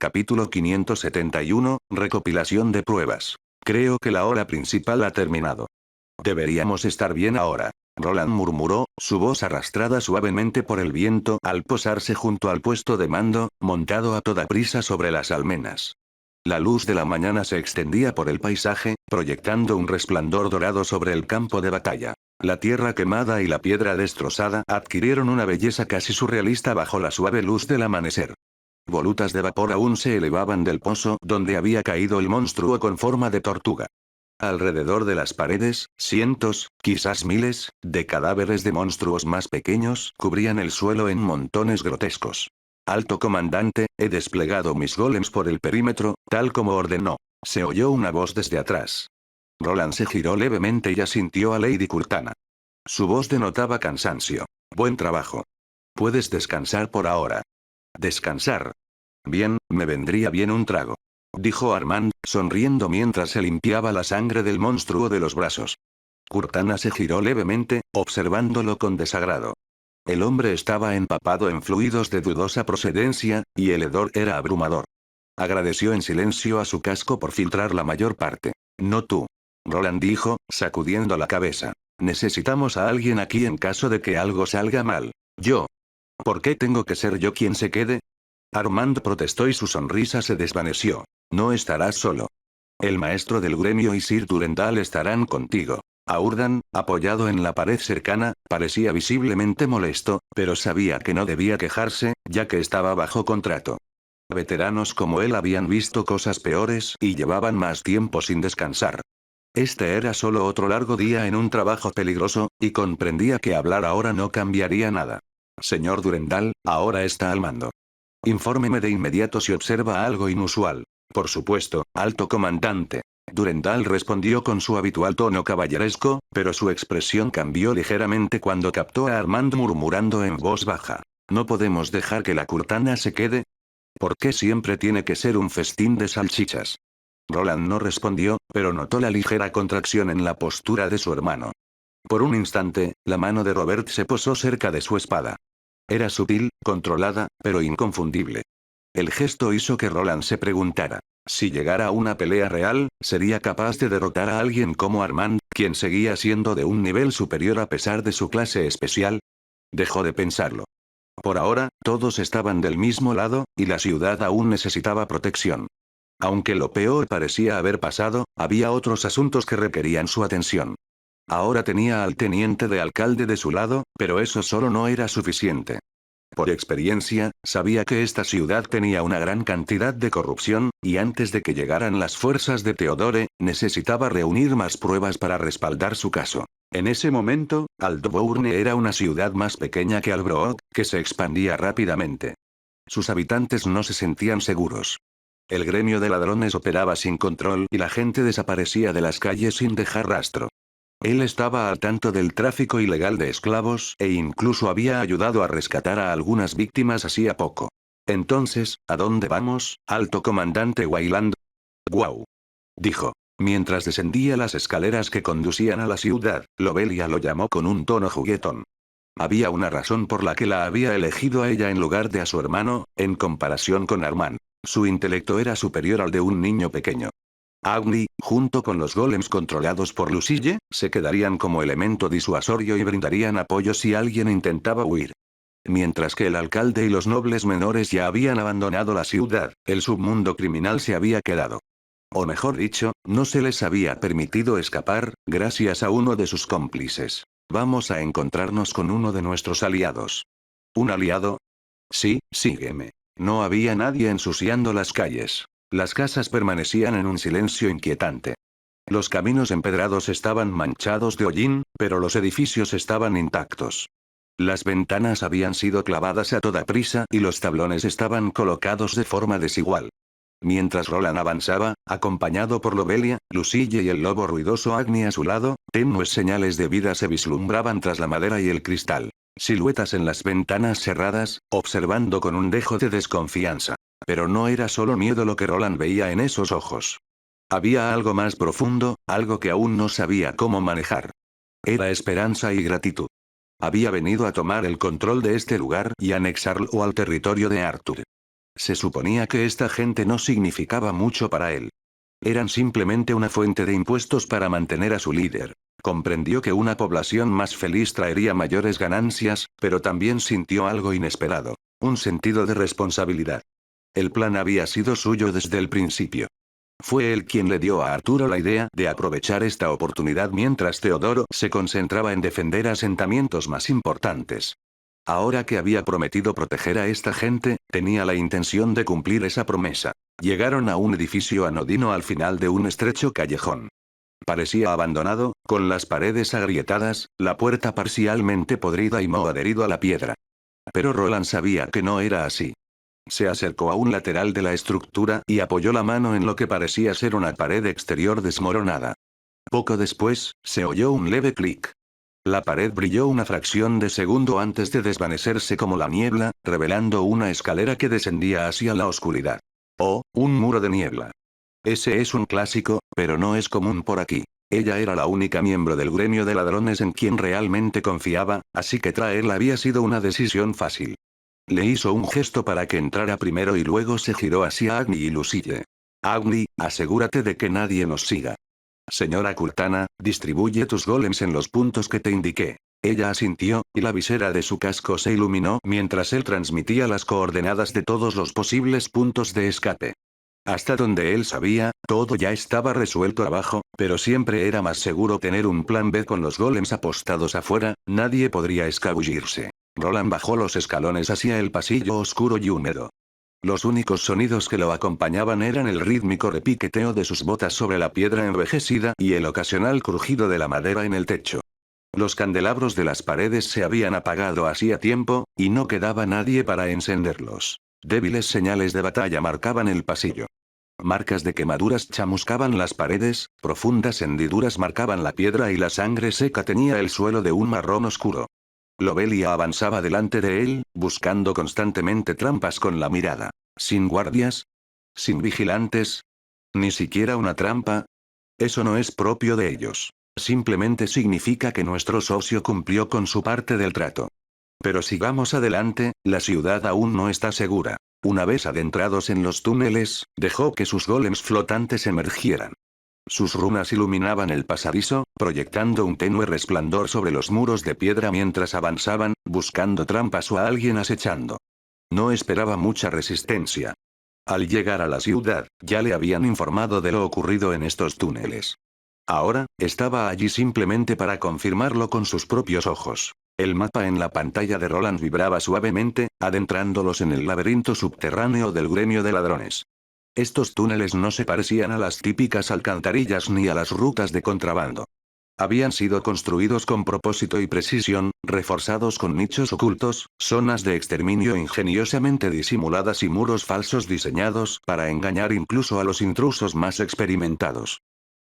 Capítulo 571, recopilación de pruebas. Creo que la hora principal ha terminado. Deberíamos estar bien ahora. Roland murmuró, su voz arrastrada suavemente por el viento al posarse junto al puesto de mando, montado a toda prisa sobre las almenas. La luz de la mañana se extendía por el paisaje, proyectando un resplandor dorado sobre el campo de batalla. La tierra quemada y la piedra destrozada adquirieron una belleza casi surrealista bajo la suave luz del amanecer. Volutas de vapor aún se elevaban del pozo donde había caído el monstruo con forma de tortuga. Alrededor de las paredes, cientos, quizás miles, de cadáveres de monstruos más pequeños cubrían el suelo en montones grotescos. Alto comandante, he desplegado mis golems por el perímetro, tal como ordenó. Se oyó una voz desde atrás. Roland se giró levemente y asintió a Lady Cortana. Su voz denotaba cansancio. Buen trabajo. Puedes descansar por ahora. ¿Descansar? Bien, me vendría bien un trago. Dijo Armand, sonriendo mientras se limpiaba la sangre del monstruo de los brazos. Cortana se giró levemente, observándolo con desagrado. El hombre estaba empapado en fluidos de dudosa procedencia, y el hedor era abrumador. Agradeció en silencio a su casco por filtrar la mayor parte. No tú. Roland dijo, sacudiendo la cabeza. Necesitamos a alguien aquí en caso de que algo salga mal. Yo. ¿Por qué tengo que ser yo quien se quede? Armand protestó y su sonrisa se desvaneció. No estarás solo. El maestro del gremio y Sir Durendal estarán contigo. Aurdan, apoyado en la pared cercana, parecía visiblemente molesto, pero sabía que no debía quejarse, ya que estaba bajo contrato. Veteranos como él habían visto cosas peores y llevaban más tiempo sin descansar. Este era solo otro largo día en un trabajo peligroso, y comprendía que hablar ahora no cambiaría nada. Señor Durendal, ahora está al mando. Infórmeme de inmediato si observa algo inusual. Por supuesto, alto comandante. Durendal respondió con su habitual tono caballeresco, pero su expresión cambió ligeramente cuando captó a Armand murmurando en voz baja. ¿No podemos dejar que la Cortana se quede? ¿Por qué siempre tiene que ser un festín de salchichas? Roland no respondió, pero notó la ligera contracción en la postura de su hermano. Por un instante, la mano de Robert se posó cerca de su espada. Era sutil, controlada, pero inconfundible. El gesto hizo que Roland se preguntara. Si llegara a una pelea real, ¿sería capaz de derrotar a alguien como Armand, quien seguía siendo de un nivel superior a pesar de su clase especial? Dejó de pensarlo. Por ahora, todos estaban del mismo lado, y la ciudad aún necesitaba protección. Aunque lo peor parecía haber pasado, había otros asuntos que requerían su atención. Ahora tenía al teniente de alcalde de su lado, pero eso solo no era suficiente. Por experiencia, sabía que esta ciudad tenía una gran cantidad de corrupción, y antes de que llegaran las fuerzas de Theodore, necesitaba reunir más pruebas para respaldar su caso. En ese momento, Aldbourne era una ciudad más pequeña que Albrook, que se expandía rápidamente. Sus habitantes no se sentían seguros. El gremio de ladrones operaba sin control y la gente desaparecía de las calles sin dejar rastro. Él estaba al tanto del tráfico ilegal de esclavos e incluso había ayudado a rescatar a algunas víctimas hacía poco. Entonces, ¿a dónde vamos, alto comandante Wayland? «Guau», dijo. Mientras descendía las escaleras que conducían a la ciudad, Lobelia lo llamó con un tono juguetón. Había una razón por la que la había elegido a ella en lugar de a su hermano, en comparación con Armand. Su intelecto era superior al de un niño pequeño. Agni, junto con los golems controlados por Lucille, se quedarían como elemento disuasorio y brindarían apoyo si alguien intentaba huir. Mientras que el alcalde y los nobles menores ya habían abandonado la ciudad, el submundo criminal se había quedado. O mejor dicho, no se les había permitido escapar, gracias a uno de sus cómplices. Vamos a encontrarnos con uno de nuestros aliados. ¿Un aliado? Sí, sígueme. No había nadie ensuciando las calles. Las casas permanecían en un silencio inquietante. Los caminos empedrados estaban manchados de hollín, pero los edificios estaban intactos. Las ventanas habían sido clavadas a toda prisa y los tablones estaban colocados de forma desigual. Mientras Roland avanzaba, acompañado por Lobelia, Lucille y el lobo ruidoso Agni a su lado, tenues señales de vida se vislumbraban tras la madera y el cristal. Siluetas en las ventanas cerradas, observando con un dejo de desconfianza. Pero no era solo miedo lo que Roland veía en esos ojos. Había algo más profundo, algo que aún no sabía cómo manejar. Era esperanza y gratitud. Había venido a tomar el control de este lugar y anexarlo al territorio de Arthur. Se suponía que esta gente no significaba mucho para él. Eran simplemente una fuente de impuestos para mantener a su líder. Comprendió que una población más feliz traería mayores ganancias, pero también sintió algo inesperado. Un sentido de responsabilidad. El plan había sido suyo desde el principio. Fue él quien le dio a Arturo la idea de aprovechar esta oportunidad mientras Teodoro se concentraba en defender asentamientos más importantes. Ahora que había prometido proteger a esta gente, tenía la intención de cumplir esa promesa. Llegaron a un edificio anodino al final de un estrecho callejón. Parecía abandonado, con las paredes agrietadas, la puerta parcialmente podrida y moho adherido a la piedra. Pero Roland sabía que no era así. Se acercó a un lateral de la estructura y apoyó la mano en lo que parecía ser una pared exterior desmoronada. Poco después, se oyó un leve clic. La pared brilló una fracción de segundo antes de desvanecerse como la niebla, revelando una escalera que descendía hacia la oscuridad. Oh, un muro de niebla. Ese es un clásico, pero no es común por aquí. Ella era la única miembro del gremio de ladrones en quien realmente confiaba, así que traerla había sido una decisión fácil. Le hizo un gesto para que entrara primero y luego se giró hacia Agni y Lucille. Agni, asegúrate de que nadie nos siga. Señora Cortana, distribuye tus golems en los puntos que te indiqué. Ella asintió, y la visera de su casco se iluminó mientras él transmitía las coordenadas de todos los posibles puntos de escape. Hasta donde él sabía, todo ya estaba resuelto abajo, pero siempre era más seguro tener un plan B con los golems apostados afuera, nadie podría escabullirse. Roland bajó los escalones hacia el pasillo oscuro y húmedo. Los únicos sonidos que lo acompañaban eran el rítmico repiqueteo de sus botas sobre la piedra envejecida y el ocasional crujido de la madera en el techo. Los candelabros de las paredes se habían apagado hacía tiempo, y no quedaba nadie para encenderlos. Débiles señales de batalla marcaban el pasillo. Marcas de quemaduras chamuscaban las paredes, profundas hendiduras marcaban la piedra y la sangre seca tenía el suelo de un marrón oscuro. Lobelia avanzaba delante de él, buscando constantemente trampas con la mirada. ¿Sin guardias? ¿Sin vigilantes? ¿Ni siquiera una trampa? Eso no es propio de ellos. Simplemente significa que nuestro socio cumplió con su parte del trato. Pero sigamos adelante, la ciudad aún no está segura. Una vez adentrados en los túneles, dejó que sus golems flotantes emergieran. Sus runas iluminaban el pasadizo, proyectando un tenue resplandor sobre los muros de piedra mientras avanzaban, buscando trampas o a alguien acechando. No esperaba mucha resistencia. Al llegar a la ciudad, ya le habían informado de lo ocurrido en estos túneles. Ahora, estaba allí simplemente para confirmarlo con sus propios ojos. El mapa en la pantalla de Roland vibraba suavemente, adentrándolos en el laberinto subterráneo del gremio de ladrones. Estos túneles no se parecían a las típicas alcantarillas ni a las rutas de contrabando. Habían sido construidos con propósito y precisión, reforzados con nichos ocultos, zonas de exterminio ingeniosamente disimuladas y muros falsos diseñados para engañar incluso a los intrusos más experimentados.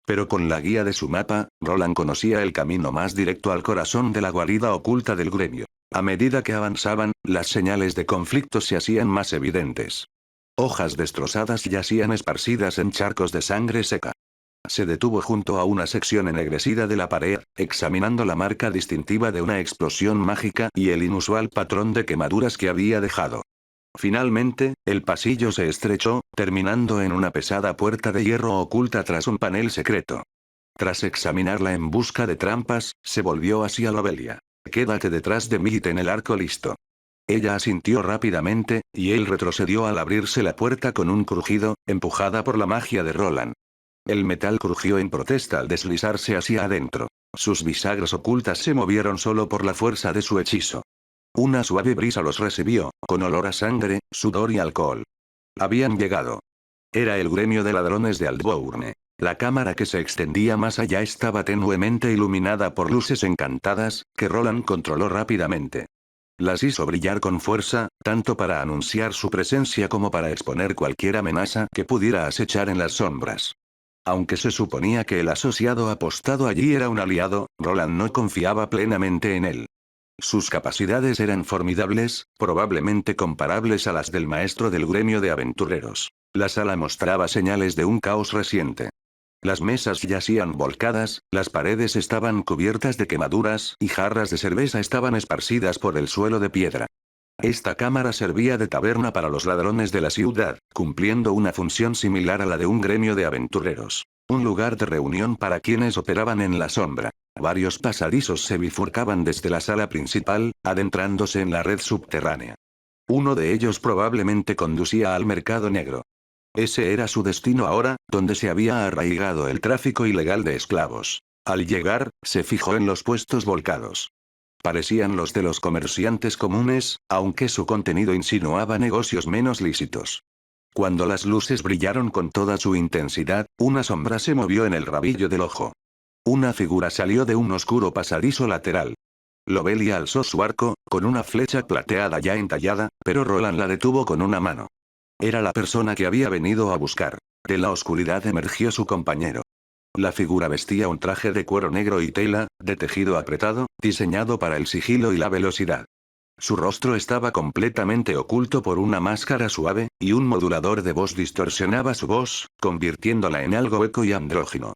Pero con la guía de su mapa, Roland conocía el camino más directo al corazón de la guarida oculta del gremio. A medida que avanzaban, las señales de conflicto se hacían más evidentes. Hojas destrozadas yacían esparcidas en charcos de sangre seca. Se detuvo junto a una sección ennegrecida de la pared, examinando la marca distintiva de una explosión mágica y el inusual patrón de quemaduras que había dejado. Finalmente, el pasillo se estrechó, terminando en una pesada puerta de hierro oculta tras un panel secreto. Tras examinarla en busca de trampas, se volvió hacia Lobelia. «Quédate detrás de mí y ten el arco listo». Ella asintió rápidamente, y él retrocedió al abrirse la puerta con un crujido, empujada por la magia de Roland. El metal crujió en protesta al deslizarse hacia adentro. Sus bisagras ocultas se movieron solo por la fuerza de su hechizo. Una suave brisa los recibió, con olor a sangre, sudor y alcohol. Habían llegado. Era el gremio de ladrones de Aldbourne. La cámara que se extendía más allá estaba tenuemente iluminada por luces encantadas, que Roland controló rápidamente. Las hizo brillar con fuerza, tanto para anunciar su presencia como para exponer cualquier amenaza que pudiera acechar en las sombras. Aunque se suponía que el asociado apostado allí era un aliado, Roland no confiaba plenamente en él. Sus capacidades eran formidables, probablemente comparables a las del maestro del gremio de aventureros. La sala mostraba señales de un caos reciente. Las mesas yacían volcadas, las paredes estaban cubiertas de quemaduras y jarras de cerveza estaban esparcidas por el suelo de piedra. Esta cámara servía de taberna para los ladrones de la ciudad, cumpliendo una función similar a la de un gremio de aventureros. Un lugar de reunión para quienes operaban en la sombra. Varios pasadizos se bifurcaban desde la sala principal, adentrándose en la red subterránea. Uno de ellos probablemente conducía al mercado negro. Ese era su destino ahora, donde se había arraigado el tráfico ilegal de esclavos. Al llegar, se fijó en los puestos volcados. Parecían los de los comerciantes comunes, aunque su contenido insinuaba negocios menos lícitos. Cuando las luces brillaron con toda su intensidad, una sombra se movió en el rabillo del ojo. Una figura salió de un oscuro pasadizo lateral. Lobelia alzó su arco, con una flecha plateada ya entallada, pero Roland la detuvo con una mano. Era la persona que había venido a buscar. De la oscuridad emergió su compañero. La figura vestía un traje de cuero negro y tela, de tejido apretado, diseñado para el sigilo y la velocidad. Su rostro estaba completamente oculto por una máscara suave, y un modulador de voz distorsionaba su voz, convirtiéndola en algo eco y andrógino.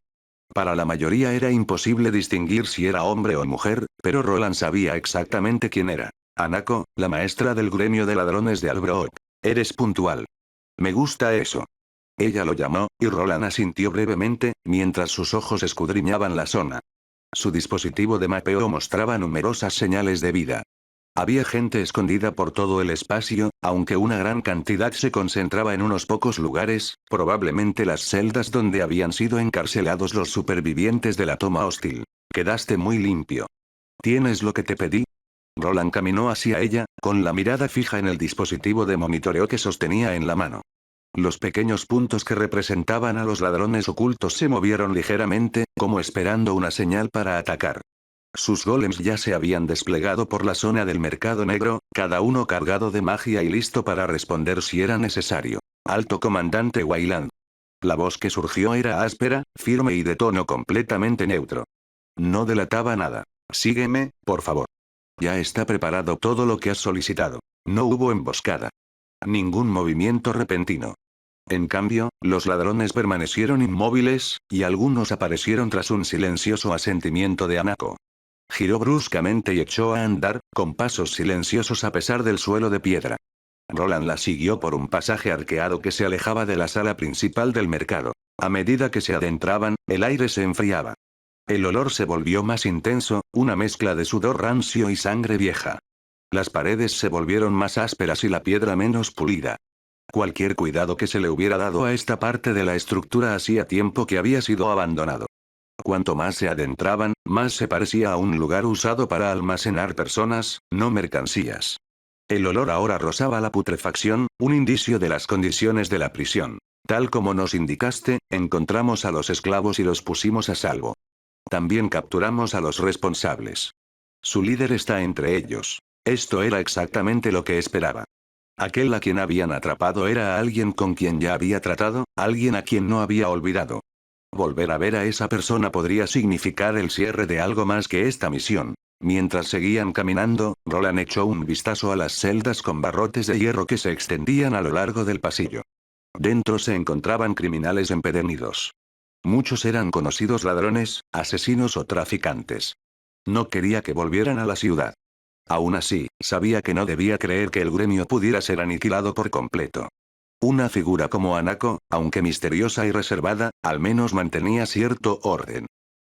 Para la mayoría era imposible distinguir si era hombre o mujer, pero Roland sabía exactamente quién era. Hanako, la maestra del gremio de ladrones de Albrook. Eres puntual. Me gusta eso. Ella lo llamó, y Roland asintió brevemente, mientras sus ojos escudriñaban la zona. Su dispositivo de mapeo mostraba numerosas señales de vida. Había gente escondida por todo el espacio, aunque una gran cantidad se concentraba en unos pocos lugares, probablemente las celdas donde habían sido encarcelados los supervivientes de la toma hostil. Quedaste muy limpio. ¿Tienes lo que te pedí? Roland caminó hacia ella, con la mirada fija en el dispositivo de monitoreo que sostenía en la mano. Los pequeños puntos que representaban a los ladrones ocultos se movieron ligeramente, como esperando una señal para atacar. Sus golems ya se habían desplegado por la zona del mercado negro, cada uno cargado de magia y listo para responder si era necesario. Alto comandante Wayland. La voz que surgió era áspera, firme y de tono completamente neutro. No delataba nada. Sígueme, por favor. Ya está preparado todo lo que has solicitado. No hubo emboscada. Ningún movimiento repentino. En cambio, los ladrones permanecieron inmóviles, y algunos aparecieron tras un silencioso asentimiento de Hanako. Giró bruscamente y echó a andar, con pasos silenciosos a pesar del suelo de piedra. Roland la siguió por un pasaje arqueado que se alejaba de la sala principal del mercado. A medida que se adentraban, el aire se enfriaba. El olor se volvió más intenso, una mezcla de sudor rancio y sangre vieja. Las paredes se volvieron más ásperas y la piedra menos pulida. Cualquier cuidado que se le hubiera dado a esta parte de la estructura hacía tiempo que había sido abandonado. Cuanto más se adentraban, más se parecía a un lugar usado para almacenar personas, no mercancías. El olor ahora rozaba la putrefacción, un indicio de las condiciones de la prisión. Tal como nos indicaste, encontramos a los esclavos y los pusimos a salvo. También capturamos a los responsables. Su líder está entre ellos. Esto era exactamente lo que esperaba. Aquel a quien habían atrapado era alguien con quien ya había tratado, alguien a quien no había olvidado. Volver a ver a esa persona podría significar el cierre de algo más que esta misión. Mientras seguían caminando, Roland echó un vistazo a las celdas con barrotes de hierro que se extendían a lo largo del pasillo. Dentro se encontraban criminales empedernidos. Muchos eran conocidos ladrones, asesinos o traficantes. No quería que volvieran a la ciudad. Aún así, sabía que no debía creer que el gremio pudiera ser aniquilado por completo. Una figura como Hanako, aunque misteriosa y reservada, al menos mantenía cierto orden.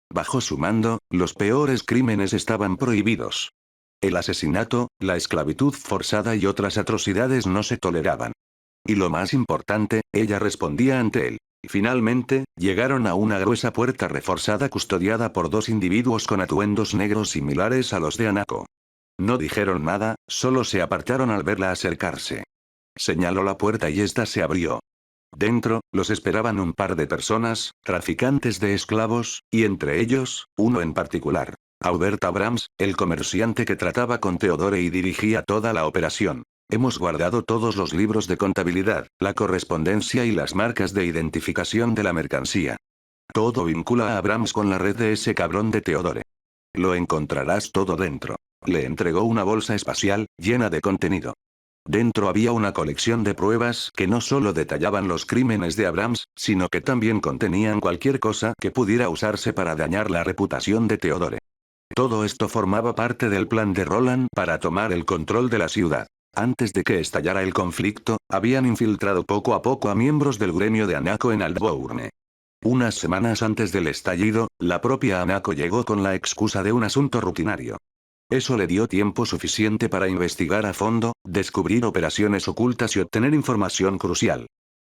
Bajo su mando, los peores crímenes estaban prohibidos. El asesinato, la esclavitud forzada y otras atrocidades no se toleraban. Y lo más importante, ella respondía ante él. Finalmente, llegaron a una gruesa puerta reforzada custodiada por dos individuos con atuendos negros similares a los de Hanako. No dijeron nada, solo se apartaron al verla acercarse. Señaló la puerta y ésta se abrió. Dentro, los esperaban un par de personas, traficantes de esclavos, y entre ellos, uno en particular. Aubert Abrams, el comerciante que trataba con Theodore y dirigía toda la operación. Hemos guardado todos los libros de contabilidad, la correspondencia y las marcas de identificación de la mercancía. Todo vincula a Abrams con la red de ese cabrón de Theodore. Lo encontrarás todo dentro. Le entregó una bolsa espacial, llena de contenido. Dentro había una colección de pruebas que no solo detallaban los crímenes de Abrams, sino que también contenían cualquier cosa que pudiera usarse para dañar la reputación de Theodore. Todo esto formaba parte del plan de Roland para tomar el control de la ciudad. Antes de que estallara el conflicto, habían infiltrado poco a poco a miembros del gremio de Hanako en Aldbourne. Unas semanas antes del estallido, la propia Hanako llegó con la excusa de un asunto rutinario. Eso le dio tiempo suficiente para investigar a fondo, descubrir operaciones ocultas y obtener información crucial.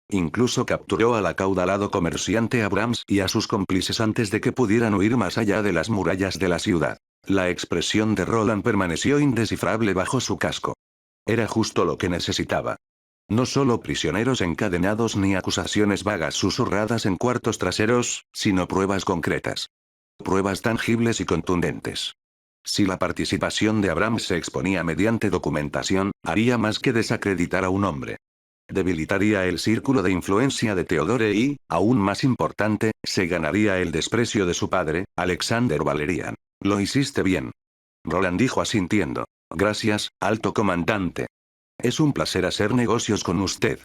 Incluso capturó al acaudalado comerciante Abrams y a sus cómplices antes de que pudieran huir más allá de las murallas de la ciudad. La expresión de Roland permaneció indescifrable bajo su casco. Era justo lo que necesitaba. No solo prisioneros encadenados ni acusaciones vagas susurradas en cuartos traseros, sino pruebas concretas. Pruebas tangibles y contundentes. Si la participación de Abrams se exponía mediante documentación, haría más que desacreditar a un hombre. Debilitaría el círculo de influencia de Theodore y, aún más importante, se ganaría el desprecio de su padre, Alexander Valerian. Lo hiciste bien. Roland dijo asintiendo. Gracias, alto comandante. Es un placer hacer negocios con usted.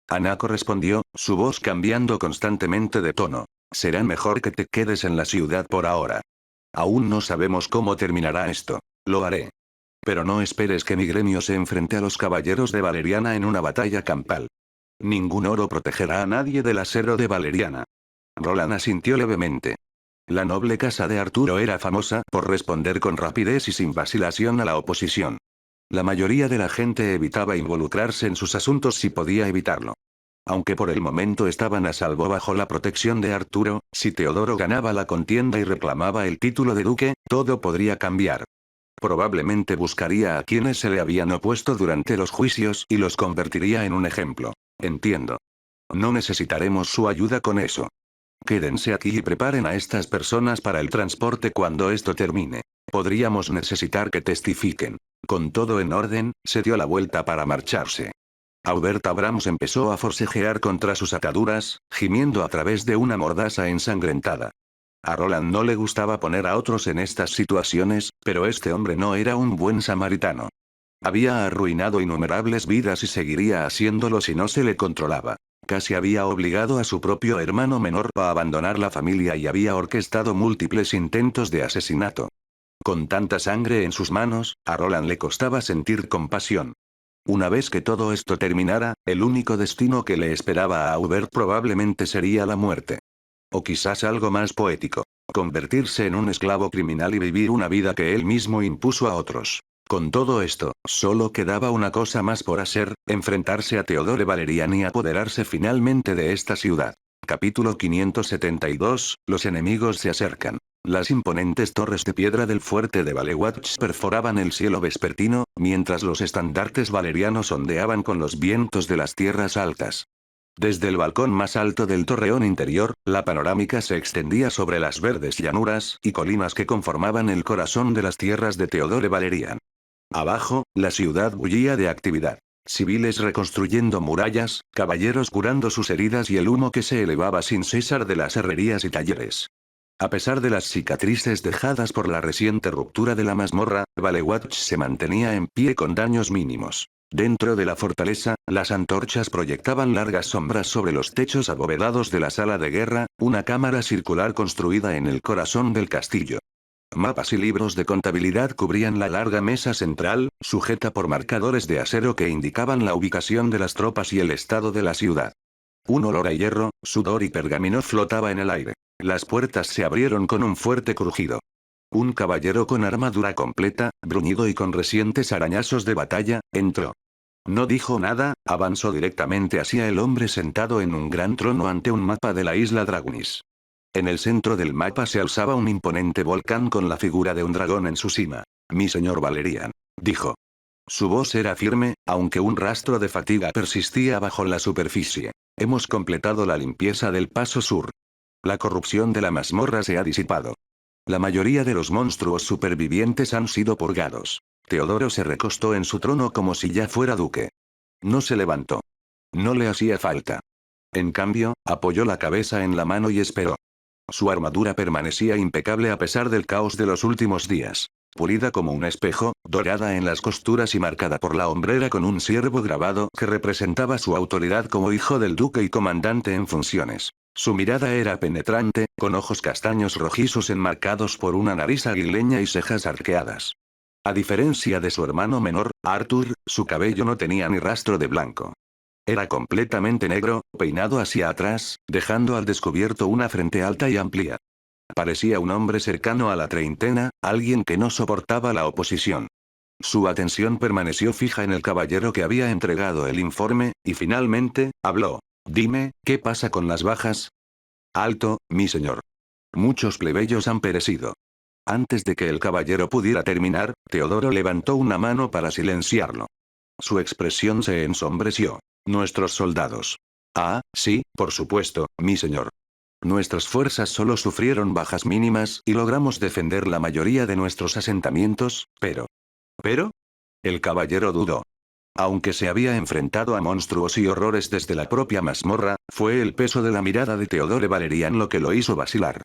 Hanako respondió, su voz cambiando constantemente de tono. Será mejor que te quedes en la ciudad por ahora. Aún no sabemos cómo terminará esto. Lo haré. Pero no esperes que mi gremio se enfrente a los caballeros de Valeriana en una batalla campal. Ningún oro protegerá a nadie del acero de Valeriana. Roland asintió levemente. La noble casa de Arturo era famosa por responder con rapidez y sin vacilación a la oposición. La mayoría de la gente evitaba involucrarse en sus asuntos si podía evitarlo. Aunque por el momento estaban a salvo bajo la protección de Arturo, si Teodoro ganaba la contienda y reclamaba el título de duque, todo podría cambiar. Probablemente buscaría a quienes se le habían opuesto durante los juicios y los convertiría en un ejemplo. Entiendo. No necesitaremos su ayuda con eso. Quédense aquí y preparen a estas personas para el transporte cuando esto termine. Podríamos necesitar que testifiquen. Con todo en orden, se dio la vuelta para marcharse. Aubert Abrams empezó a forcejear contra sus ataduras, gimiendo a través de una mordaza ensangrentada. A Roland no le gustaba poner a otros en estas situaciones, pero este hombre no era un buen samaritano. Había arruinado innumerables vidas y seguiría haciéndolo si no se le controlaba. Casi había obligado a su propio hermano menor a abandonar la familia y había orquestado múltiples intentos de asesinato. Con tanta sangre en sus manos, a Roland le costaba sentir compasión. Una vez que todo esto terminara, el único destino que le esperaba a Aubert probablemente sería la muerte. O quizás algo más poético. Convertirse en un esclavo criminal y vivir una vida que él mismo impuso a otros. Con todo esto, solo quedaba una cosa más por hacer, enfrentarse a Theodore Valerian y apoderarse finalmente de esta ciudad. Capítulo 572, los enemigos se acercan. Las imponentes torres de piedra del fuerte de Valewatch perforaban el cielo vespertino, mientras los estandartes valerianos ondeaban con los vientos de las tierras altas. Desde el balcón más alto del torreón interior, la panorámica se extendía sobre las verdes llanuras y colinas que conformaban el corazón de las tierras de Theodore Valerian. Abajo, la ciudad bullía de actividad. Civiles reconstruyendo murallas, caballeros curando sus heridas y el humo que se elevaba sin cesar de las herrerías y talleres. A pesar de las cicatrices dejadas por la reciente ruptura de la mazmorra, Valewatch se mantenía en pie con daños mínimos. Dentro de la fortaleza, las antorchas proyectaban largas sombras sobre los techos abovedados de la sala de guerra, una cámara circular construida en el corazón del castillo. Mapas y libros de contabilidad cubrían la larga mesa central, sujeta por marcadores de acero que indicaban la ubicación de las tropas y el estado de la ciudad. Un olor a hierro, sudor y pergamino flotaba en el aire. Las puertas se abrieron con un fuerte crujido. Un caballero con armadura completa, bruñido y con recientes arañazos de batalla, entró. No dijo nada, avanzó directamente hacia el hombre sentado en un gran trono ante un mapa de la isla Dragonis. En el centro del mapa se alzaba un imponente volcán con la figura de un dragón en su cima. Mi señor Valerian, dijo. Su voz era firme, aunque un rastro de fatiga persistía bajo la superficie. Hemos completado la limpieza del paso sur. La corrupción de la mazmorra se ha disipado. La mayoría de los monstruos supervivientes han sido purgados. Teodoro se recostó en su trono como si ya fuera duque. No se levantó. No le hacía falta. En cambio, apoyó la cabeza en la mano y esperó. Su armadura permanecía impecable a pesar del caos de los últimos días. Pulida como un espejo, dorada en las costuras y marcada por la hombrera con un ciervo grabado que representaba su autoridad como hijo del duque y comandante en funciones. Su mirada era penetrante, con ojos castaños rojizos enmarcados por una nariz aguileña y cejas arqueadas. A diferencia de su hermano menor, Arthur, su cabello no tenía ni rastro de blanco. Era completamente negro, peinado hacia atrás, dejando al descubierto una frente alta y amplia. Parecía un hombre cercano a la treintena, alguien que no soportaba la oposición. Su atención permaneció fija en el caballero que había entregado el informe, y finalmente, habló. Dime, ¿qué pasa con las bajas? Alto, mi señor. Muchos plebeyos han perecido. Antes de que el caballero pudiera terminar, Teodoro levantó una mano para silenciarlo. Su expresión se ensombreció. Nuestros soldados. Ah, sí, por supuesto, mi señor. Nuestras fuerzas solo sufrieron bajas mínimas y logramos defender la mayoría de nuestros asentamientos, pero... ¿Pero? El caballero dudó. Aunque se había enfrentado a monstruos y horrores desde la propia mazmorra, fue el peso de la mirada de Theodore Valerian lo que lo hizo vacilar.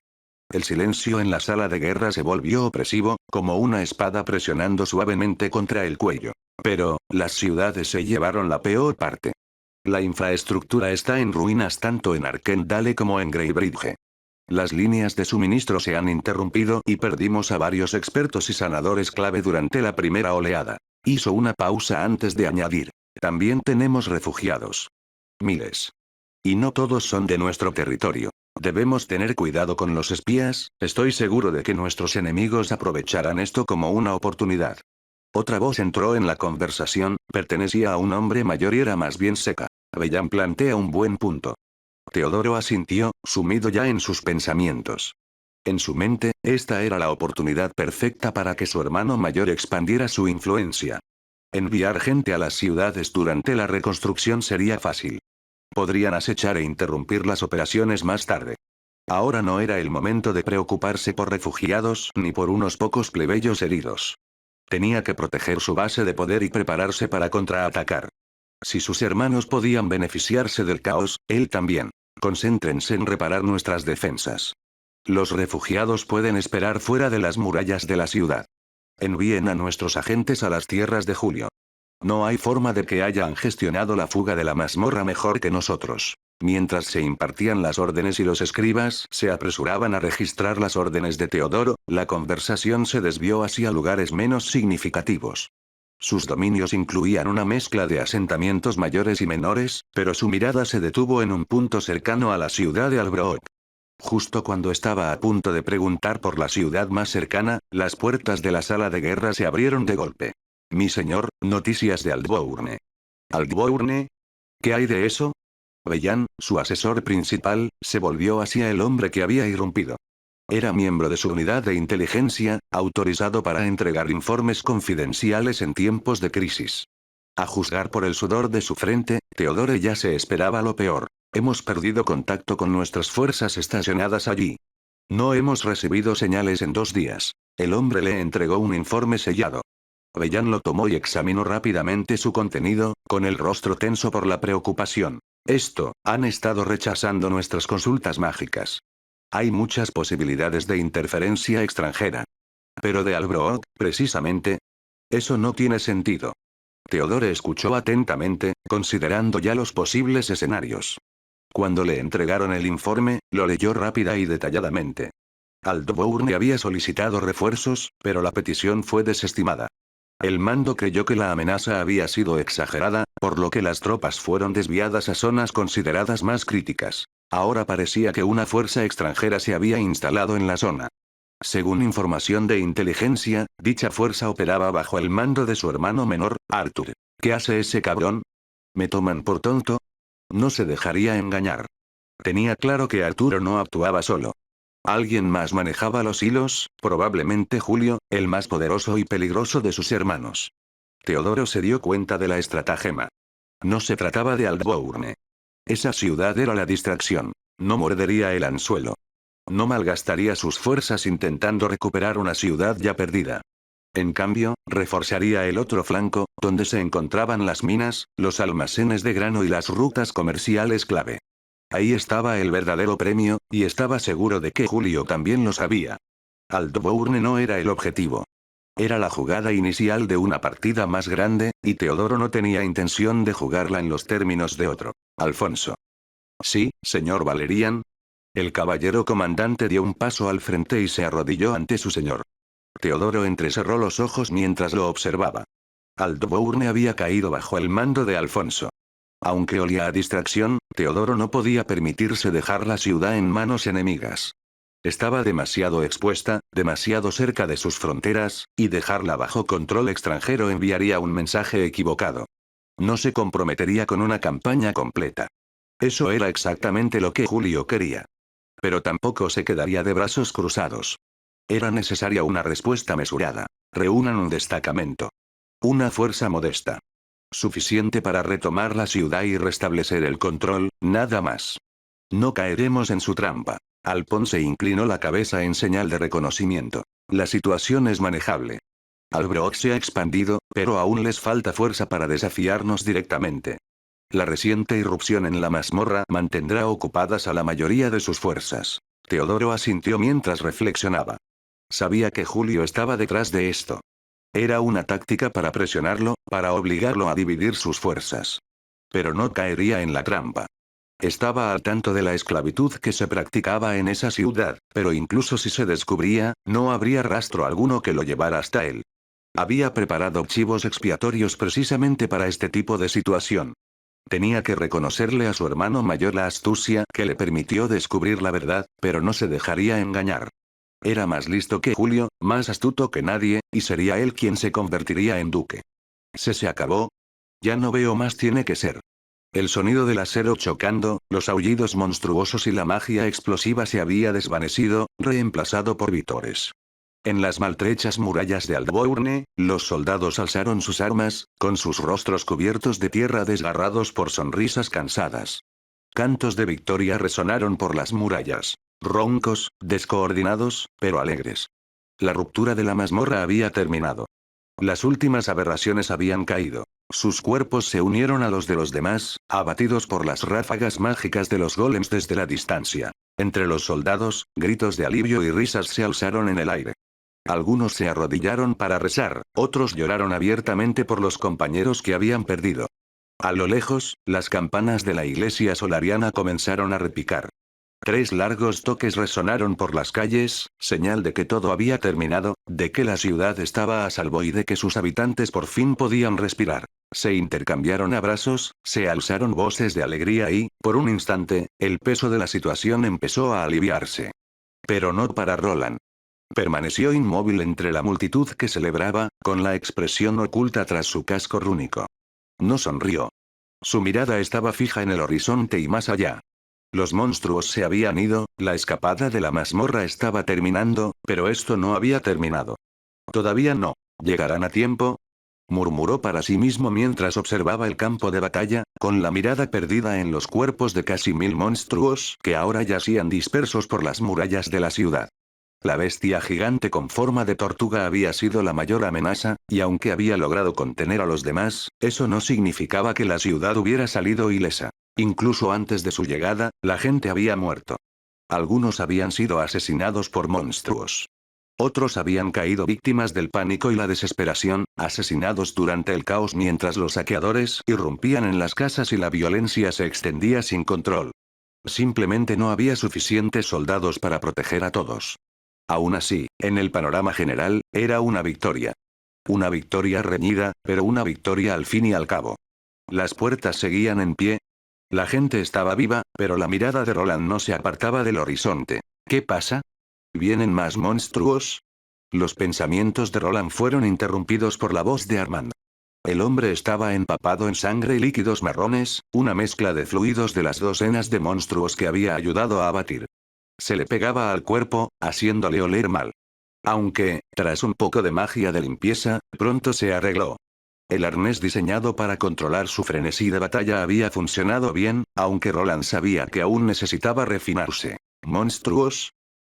El silencio en la sala de guerra se volvió opresivo, como una espada presionando suavemente contra el cuello. Pero, las ciudades se llevaron la peor parte. La infraestructura está en ruinas tanto en Arkendale como en Greybridge. Las líneas de suministro se han interrumpido y perdimos a varios expertos y sanadores clave durante la primera oleada. Hizo una pausa antes de añadir. También tenemos refugiados. Miles. Y no todos son de nuestro territorio. Debemos tener cuidado con los espías, estoy seguro de que nuestros enemigos aprovecharán esto como una oportunidad. Otra voz entró en la conversación, pertenecía a un hombre mayor y era más bien seca. Valerian plantea un buen punto. Teodoro asintió, sumido ya en sus pensamientos. En su mente, esta era la oportunidad perfecta para que su hermano mayor expandiera su influencia. Enviar gente a las ciudades durante la reconstrucción sería fácil. Podrían acechar e interrumpir las operaciones más tarde. Ahora no era el momento de preocuparse por refugiados ni por unos pocos plebeyos heridos. Tenía que proteger su base de poder y prepararse para contraatacar. Si sus hermanos podían beneficiarse del caos, él también. Concéntrense en reparar nuestras defensas. Los refugiados pueden esperar fuera de las murallas de la ciudad. Envíen a nuestros agentes a las tierras de Julio. No hay forma de que hayan gestionado la fuga de la mazmorra mejor que nosotros. Mientras se impartían las órdenes y los escribas se apresuraban a registrar las órdenes de Teodoro, la conversación se desvió hacia lugares menos significativos. Sus dominios incluían una mezcla de asentamientos mayores y menores, pero su mirada se detuvo en un punto cercano a la ciudad de Albrook. Justo cuando estaba a punto de preguntar por la ciudad más cercana, las puertas de la sala de guerra se abrieron de golpe. Mi señor, noticias de Aldbourne. ¿Aldbourne? ¿Qué hay de eso? Valerian, su asesor principal, se volvió hacia el hombre que había irrumpido. Era miembro de su unidad de inteligencia, autorizado para entregar informes confidenciales en tiempos de crisis. A juzgar por el sudor de su frente, Teodore ya se esperaba lo peor. Hemos perdido contacto con nuestras fuerzas estacionadas allí. No hemos recibido señales en 2 días. El hombre le entregó un informe sellado. Valerian lo tomó y examinó rápidamente su contenido, con el rostro tenso por la preocupación. Han estado rechazando nuestras consultas mágicas. Hay muchas posibilidades de interferencia extranjera. Pero de Albrook, precisamente. Eso no tiene sentido. Teodore escuchó atentamente, considerando ya los posibles escenarios. Cuando le entregaron el informe, lo leyó rápida y detalladamente. Aldbourne había solicitado refuerzos, pero la petición fue desestimada. El mando creyó que la amenaza había sido exagerada, por lo que las tropas fueron desviadas a zonas consideradas más críticas. Ahora parecía que una fuerza extranjera se había instalado en la zona. Según información de inteligencia, dicha fuerza operaba bajo el mando de su hermano menor, Arthur. ¿Qué hace ese cabrón? ¿Me toman por tonto? No se dejaría engañar. Tenía claro que Arturo no actuaba solo. Alguien más manejaba los hilos, probablemente Julio, el más poderoso y peligroso de sus hermanos. Teodoro se dio cuenta de la estratagema. No se trataba de Aldbourne. Esa ciudad era la distracción. No mordería el anzuelo. No malgastaría sus fuerzas intentando recuperar una ciudad ya perdida. En cambio, reforzaría el otro flanco, donde se encontraban las minas, los almacenes de grano y las rutas comerciales clave. Ahí estaba el verdadero premio, y estaba seguro de que Julio también lo sabía. Aldbourne no era el objetivo. Era la jugada inicial de una partida más grande, y Teodoro no tenía intención de jugarla en los términos de otro. Alfonso. Sí, señor Valerian. El caballero comandante dio un paso al frente y se arrodilló ante su señor. Teodoro entrecerró los ojos mientras lo observaba. Aldbourne había caído bajo el mando de Alfonso. Aunque olía a distracción, Teodoro no podía permitirse dejar la ciudad en manos enemigas. Estaba demasiado expuesta, demasiado cerca de sus fronteras, y dejarla bajo control extranjero enviaría un mensaje equivocado. No se comprometería con una campaña completa. Eso era exactamente lo que Julio quería. Pero tampoco se quedaría de brazos cruzados. Era necesaria una respuesta mesurada. Reúnan un destacamento. Una fuerza modesta. Suficiente para retomar la ciudad y restablecer el control, nada más. No caeremos en su trampa. Alphonse inclinó la cabeza en señal de reconocimiento. La situación es manejable. Albrook se ha expandido, pero aún les falta fuerza para desafiarnos directamente. La reciente irrupción en la mazmorra mantendrá ocupadas a la mayoría de sus fuerzas. Teodoro asintió mientras reflexionaba. Sabía que Julio estaba detrás de esto. Era una táctica para presionarlo, para obligarlo a dividir sus fuerzas. Pero no caería en la trampa. Estaba al tanto de la esclavitud que se practicaba en esa ciudad, pero incluso si se descubría, no habría rastro alguno que lo llevara hasta él. Había preparado chivos expiatorios precisamente para este tipo de situación. Tenía que reconocerle a su hermano mayor la astucia que le permitió descubrir la verdad, pero no se dejaría engañar. Era más listo que Julio, más astuto que nadie, y sería él quien se convertiría en duque. ¿Se acabó? Ya no veo más, tiene que ser. El sonido del acero chocando, los aullidos monstruosos y la magia explosiva se había desvanecido, reemplazado por vítores. En las maltrechas murallas de Aldbourne, los soldados alzaron sus armas, con sus rostros cubiertos de tierra desgarrados por sonrisas cansadas. Cantos de victoria resonaron por las murallas. Roncos, descoordinados, pero alegres. La ruptura de la mazmorra había terminado. Las últimas aberraciones habían caído. Sus cuerpos se unieron a los de los demás, abatidos por las ráfagas mágicas de los golems desde la distancia. Entre los soldados, gritos de alivio y risas se alzaron en el aire. Algunos se arrodillaron para rezar, otros lloraron abiertamente por los compañeros que habían perdido. A lo lejos, las campanas de la iglesia solariana comenzaron a repicar. 3 largos toques resonaron por las calles, señal de que todo había terminado, de que la ciudad estaba a salvo y de que sus habitantes por fin podían respirar. Se intercambiaron abrazos, se alzaron voces de alegría y, por un instante, el peso de la situación empezó a aliviarse. Pero no para Roland. Permaneció inmóvil entre la multitud que celebraba, con la expresión oculta tras su casco rúnico. No sonrió. Su mirada estaba fija en el horizonte y más allá. Los monstruos se habían ido, la escapada de la mazmorra estaba terminando, pero esto no había terminado. Todavía no. ¿Llegarán a tiempo? Murmuró para sí mismo mientras observaba el campo de batalla, con la mirada perdida en los cuerpos de casi 1000 monstruos que ahora yacían dispersos por las murallas de la ciudad. La bestia gigante con forma de tortuga había sido la mayor amenaza, y aunque había logrado contener a los demás, eso no significaba que la ciudad hubiera salido ilesa. Incluso antes de su llegada, la gente había muerto. Algunos habían sido asesinados por monstruos. Otros habían caído víctimas del pánico y la desesperación, asesinados durante el caos mientras los saqueadores irrumpían en las casas y la violencia se extendía sin control. Simplemente no había suficientes soldados para proteger a todos. Aún así, en el panorama general, era una victoria. Una victoria reñida, pero una victoria al fin y al cabo. Las puertas seguían en pie. La gente estaba viva, pero la mirada de Roland no se apartaba del horizonte. ¿Qué pasa? ¿Vienen más monstruos? Los pensamientos de Roland fueron interrumpidos por la voz de Armand. El hombre estaba empapado en sangre y líquidos marrones, una mezcla de fluidos de las docenas de monstruos que había ayudado a abatir. Se le pegaba al cuerpo, haciéndole oler mal. Aunque, tras un poco de magia de limpieza, pronto se arregló. El arnés diseñado para controlar su frenesí de batalla había funcionado bien, aunque Roland sabía que aún necesitaba refinarse. ¿Monstruos?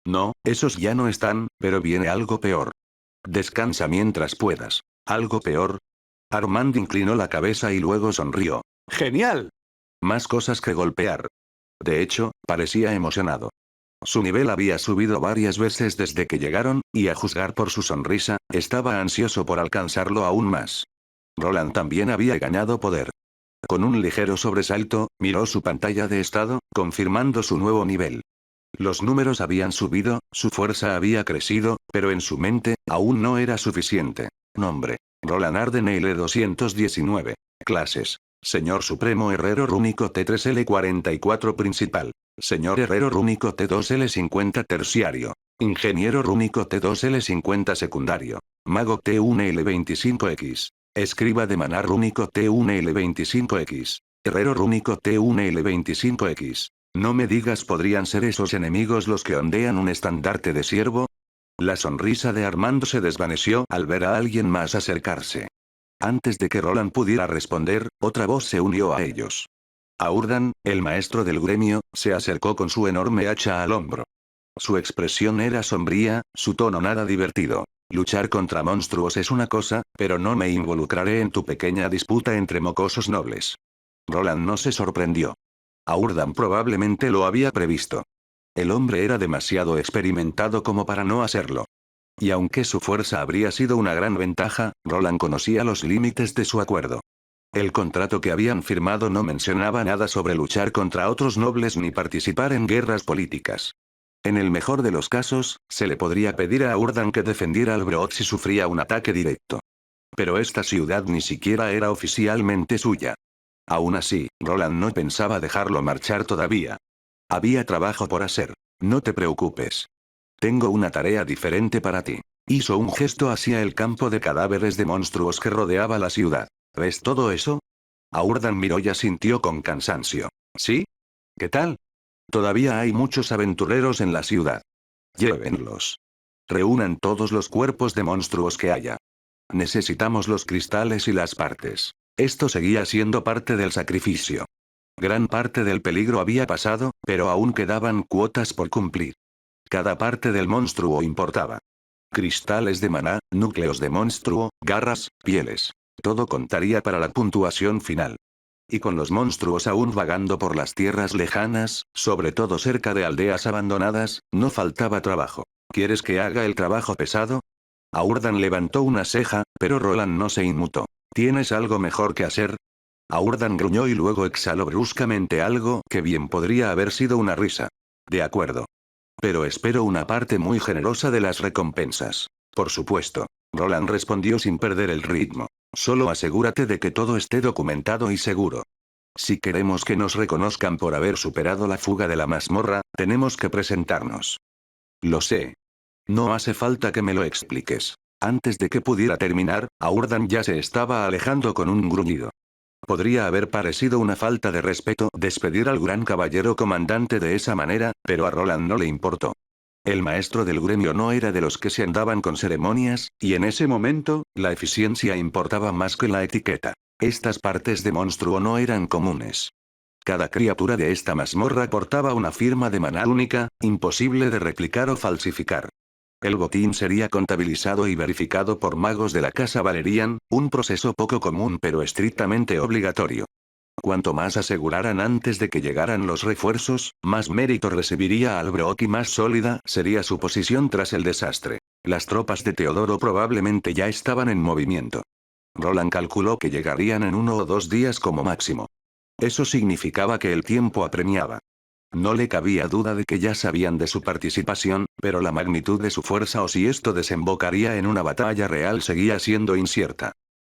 No, esos ya no están, pero viene algo peor. Descansa mientras puedas. ¿Algo peor? Armand inclinó la cabeza y luego sonrió. ¡Genial! Más cosas que golpear. De hecho, parecía emocionado. Su nivel había subido varias veces desde que llegaron, y a juzgar por su sonrisa, estaba ansioso por alcanzarlo aún más. Roland también había ganado poder. Con un ligero sobresalto, miró su pantalla de estado, confirmando su nuevo nivel. Los números habían subido, su fuerza había crecido, pero en su mente, aún no era suficiente. Nombre. Roland Arden L219. Clases. Señor Supremo Herrero Rúnico T3L44 Principal. Señor Herrero Rúnico T2L50 Terciario. Ingeniero Rúnico T2L50 Secundario. Mago T1L25X. Escriba de Maná Rúnico T1L25X. Herrero Rúnico T1L25X. No me digas, ¿podrían ser esos enemigos los que ondean un estandarte de siervo? La sonrisa de Armando se desvaneció al ver a alguien más acercarse. Antes de que Roland pudiera responder, otra voz se unió a ellos. Aurdan, el maestro del gremio, se acercó con su enorme hacha al hombro. Su expresión era sombría, su tono nada divertido. Luchar contra monstruos es una cosa, pero no me involucraré en tu pequeña disputa entre mocosos nobles. Roland no se sorprendió. Aurdan probablemente lo había previsto. El hombre era demasiado experimentado como para no hacerlo. Y aunque su fuerza habría sido una gran ventaja, Roland conocía los límites de su acuerdo. El contrato que habían firmado no mencionaba nada sobre luchar contra otros nobles ni participar en guerras políticas. En el mejor de los casos, se le podría pedir a Aurdan que defendiera al Brood si sufría un ataque directo. Pero esta ciudad ni siquiera era oficialmente suya. Aún así, Roland no pensaba dejarlo marchar todavía. Había trabajo por hacer. No te preocupes. Tengo una tarea diferente para ti. Hizo un gesto hacia el campo de cadáveres de monstruos que rodeaba la ciudad. ¿Ves todo eso? Aurdan miró y asintió con cansancio. ¿Sí? ¿Qué tal? Todavía hay muchos aventureros en la ciudad. Llévenlos. Reúnan todos los cuerpos de monstruos que haya. Necesitamos los cristales y las partes. Esto seguía siendo parte del sacrificio. Gran parte del peligro había pasado, pero aún quedaban cuotas por cumplir. Cada parte del monstruo importaba. Cristales de maná, núcleos de monstruo, garras, pieles. Todo contaría para la puntuación final. Y con los monstruos aún vagando por las tierras lejanas, sobre todo cerca de aldeas abandonadas, no faltaba trabajo. ¿Quieres que haga el trabajo pesado? Aurdan levantó una ceja, pero Roland no se inmutó. ¿Tienes algo mejor que hacer? Aurdan gruñó y luego exhaló bruscamente algo que bien podría haber sido una risa. De acuerdo. Pero espero una parte muy generosa de las recompensas. Por supuesto. Roland respondió sin perder el ritmo. Solo asegúrate de que todo esté documentado y seguro. Si queremos que nos reconozcan por haber superado la fuga de la mazmorra, tenemos que presentarnos. Lo sé. No hace falta que me lo expliques. Antes de que pudiera terminar, Aurdan ya se estaba alejando con un gruñido. Podría haber parecido una falta de respeto despedir al gran caballero comandante de esa manera, pero a Roland no le importó. El maestro del gremio no era de los que se andaban con ceremonias, y en ese momento, la eficiencia importaba más que la etiqueta. Estas partes de monstruo no eran comunes. Cada criatura de esta mazmorra portaba una firma de maná única, imposible de replicar o falsificar. El botín sería contabilizado y verificado por magos de la casa Valerian, un proceso poco común pero estrictamente obligatorio. Cuanto más aseguraran antes de que llegaran los refuerzos, más mérito recibiría Albrook y más sólida sería su posición tras el desastre. Las tropas de Teodoro probablemente ya estaban en movimiento. Roland calculó que llegarían en 1 o 2 días como máximo. Eso significaba que el tiempo apremiaba. No le cabía duda de que ya sabían de su participación, pero la magnitud de su fuerza o si esto desembocaría en una batalla real seguía siendo incierta.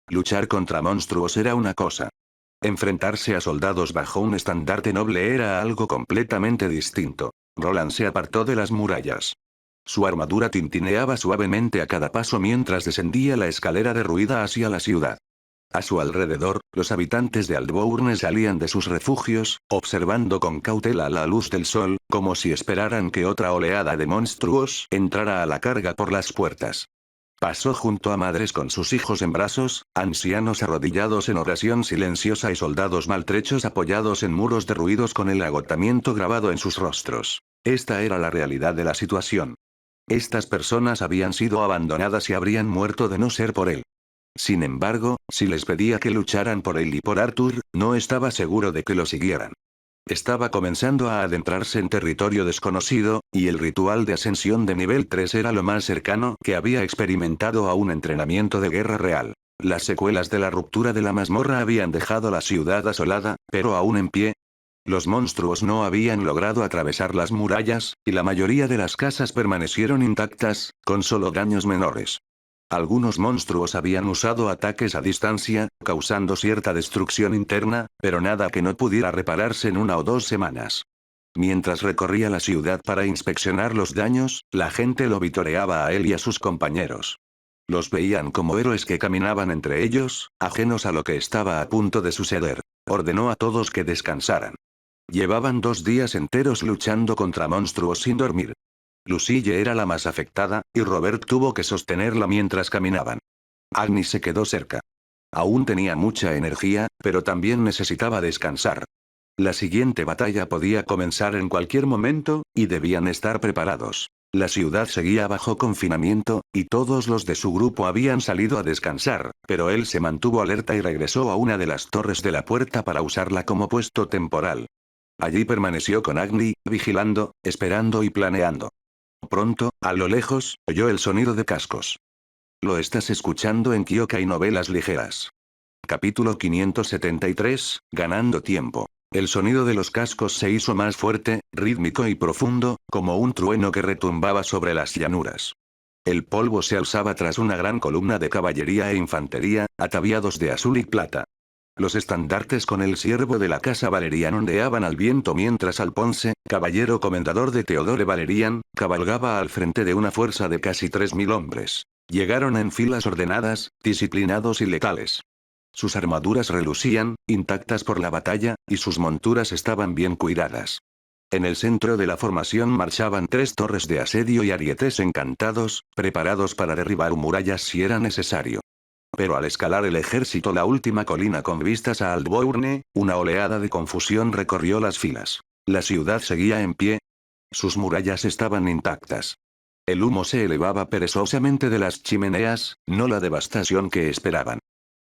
Luchar contra monstruos era una cosa. Enfrentarse a soldados bajo un estandarte noble era algo completamente distinto. Roland se apartó de las murallas. Su armadura tintineaba suavemente a cada paso mientras descendía la escalera derruida hacia la ciudad. A su alrededor, los habitantes de Aldbourne salían de sus refugios, observando con cautela la luz del sol, como si esperaran que otra oleada de monstruos entrara a la carga por las puertas. Pasó junto a madres con sus hijos en brazos, ancianos arrodillados en oración silenciosa y soldados maltrechos apoyados en muros derruidos con el agotamiento grabado en sus rostros. Esta era la realidad de la situación. Estas personas habían sido abandonadas y habrían muerto de no ser por él. Sin embargo, si les pedía que lucharan por él y por Arthur, no estaba seguro de que lo siguieran. Estaba comenzando a adentrarse en territorio desconocido, y el ritual de ascensión de nivel 3 era lo más cercano que había experimentado a un entrenamiento de guerra real. Las secuelas de la ruptura de la mazmorra habían dejado la ciudad asolada, pero aún en pie. Los monstruos no habían logrado atravesar las murallas, y la mayoría de las casas permanecieron intactas, con solo daños menores. Algunos monstruos habían usado ataques a distancia, causando cierta destrucción interna, pero nada que no pudiera repararse en 1 o 2 semanas. Mientras recorría la ciudad para inspeccionar los daños, la gente lo vitoreaba a él y a sus compañeros. Los veían como héroes que caminaban entre ellos, ajenos a lo que estaba a punto de suceder. Ordenó a todos que descansaran. Llevaban 2 días enteros luchando contra monstruos sin dormir. Lucille era la más afectada, y Robert tuvo que sostenerla mientras caminaban. Agnes se quedó cerca. Aún tenía mucha energía, pero también necesitaba descansar. La siguiente batalla podía comenzar en cualquier momento, y debían estar preparados. La ciudad seguía bajo confinamiento, y todos los de su grupo habían salido a descansar, pero él se mantuvo alerta y regresó a una de las torres de la puerta para usarla como puesto temporal. Allí permaneció con Agni, vigilando, esperando y planeando. Pronto, a lo lejos, oyó el sonido de cascos. Lo estás escuchando en Kyokai Novelas Ligeras. Capítulo 573, Ganando tiempo. El sonido de los cascos se hizo más fuerte, rítmico y profundo, como un trueno que retumbaba sobre las llanuras. El polvo se alzaba tras una gran columna de caballería e infantería, ataviados de azul y plata. Los estandartes con el ciervo de la casa Valerian ondeaban al viento mientras Alponce, caballero comendador de Theodore Valerian, cabalgaba al frente de una fuerza de casi 3000 hombres. Llegaron en filas ordenadas, disciplinados y letales. Sus armaduras relucían, intactas por la batalla, y sus monturas estaban bien cuidadas. En el centro de la formación marchaban 3 torres de asedio y arietes encantados, preparados para derribar murallas si era necesario. Pero al escalar el ejército la última colina con vistas a Aldbourne, una oleada de confusión recorrió las filas. La ciudad seguía en pie. Sus murallas estaban intactas. El humo se elevaba perezosamente de las chimeneas, no la devastación que esperaban.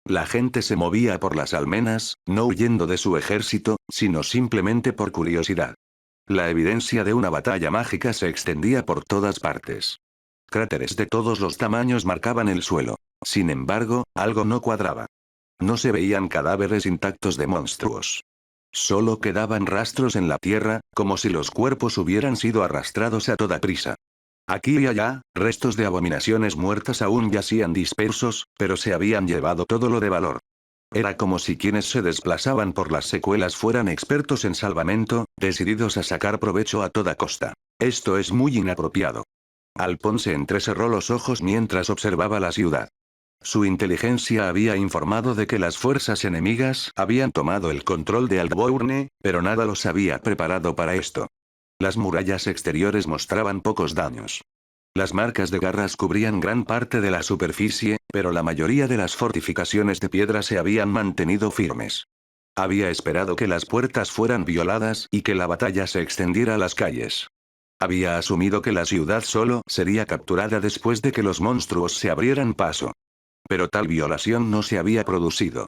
La gente se movía por las almenas, no huyendo de su ejército, sino simplemente por curiosidad. La evidencia de una batalla mágica se extendía por todas partes. Cráteres de todos los tamaños marcaban el suelo. Sin embargo, algo no cuadraba. No se veían cadáveres intactos de monstruos. Solo quedaban rastros en la tierra, como si los cuerpos hubieran sido arrastrados a toda prisa. Aquí y allá, restos de abominaciones muertas aún yacían dispersos, pero se habían llevado todo lo de valor. Era como si quienes se desplazaban por las secuelas fueran expertos en salvamento, decididos a sacar provecho a toda costa. Esto es muy inapropiado. Alponce entrecerró los ojos mientras observaba la ciudad. Su inteligencia había informado de que las fuerzas enemigas habían tomado el control de Aldbourne, pero nada los había preparado para esto. Las murallas exteriores mostraban pocos daños. Las marcas de garras cubrían gran parte de la superficie, pero la mayoría de las fortificaciones de piedra se habían mantenido firmes. Había esperado que las puertas fueran violadas y que la batalla se extendiera a las calles. Había asumido que la ciudad solo sería capturada después de que los monstruos se abrieran paso. Pero tal violación no se había producido.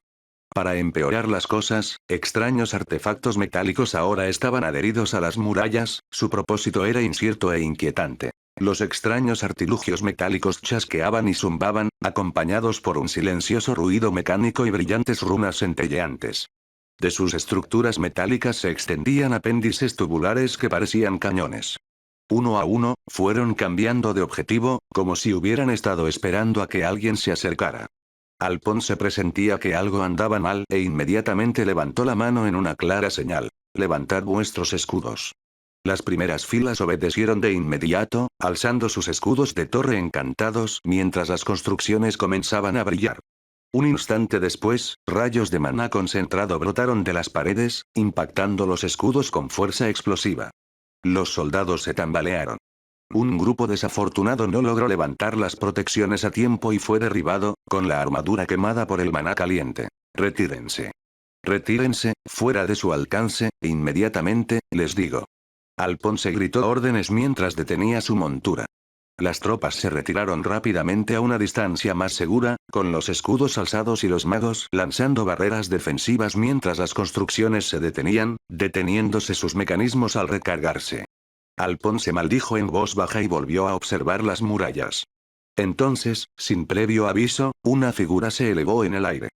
Para empeorar las cosas, extraños artefactos metálicos ahora estaban adheridos a las murallas, su propósito era incierto e inquietante. Los extraños artilugios metálicos chasqueaban y zumbaban, acompañados por un silencioso ruido mecánico y brillantes runas centelleantes. De sus estructuras metálicas se extendían apéndices tubulares que parecían cañones. Uno a uno, fueron cambiando de objetivo, como si hubieran estado esperando a que alguien se acercara. Alponce presentía que algo andaba mal e inmediatamente levantó la mano en una clara señal. Levantad vuestros escudos. Las primeras filas obedecieron de inmediato, alzando sus escudos de torre encantados mientras las construcciones comenzaban a brillar. Un instante después, rayos de maná concentrado brotaron de las paredes, impactando los escudos con fuerza explosiva. Los soldados se tambalearon. Un grupo desafortunado no logró levantar las protecciones a tiempo y fue derribado, con la armadura quemada por el maná caliente. Retírense. Retírense, fuera de su alcance, inmediatamente, les digo. Alponce gritó órdenes mientras detenía su montura. Las tropas se retiraron rápidamente a una distancia más segura, con los escudos alzados y los magos lanzando barreras defensivas mientras las construcciones se detenían, deteniéndose sus mecanismos al recargarse. Alponce maldijo en voz baja y volvió a observar las murallas. Entonces, sin previo aviso, una figura se elevó en el aire.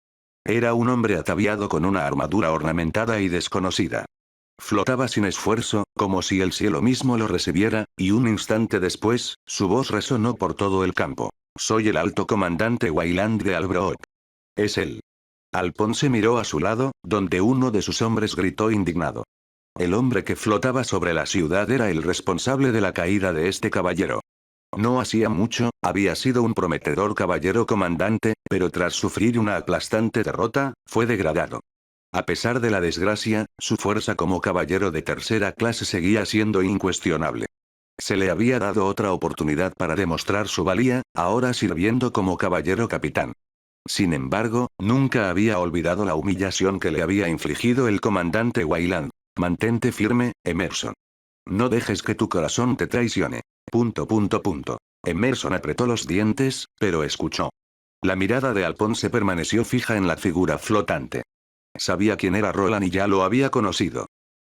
Era un hombre ataviado con una armadura ornamentada y desconocida. Flotaba sin esfuerzo, como si el cielo mismo lo recibiera, y un instante después, su voz resonó por todo el campo. Soy el alto comandante Wayland de Albrook. Es él. Alphonse miró a su lado, donde uno de sus hombres gritó indignado. El hombre que flotaba sobre la ciudad era el responsable de la caída de este caballero. No hacía mucho, había sido un prometedor caballero comandante, pero tras sufrir una aplastante derrota, fue degradado. A pesar de la desgracia, su fuerza como caballero de tercera clase seguía siendo incuestionable. Se le había dado otra oportunidad para demostrar su valía, ahora sirviendo como caballero capitán. Sin embargo, nunca había olvidado la humillación que le había infligido el comandante Wayland. Mantente firme, Emerson. No dejes que tu corazón te traicione. ... Emerson apretó los dientes, pero escuchó. La mirada de Alphonse permaneció fija en la figura flotante. Sabía quién era Roland y ya lo había conocido.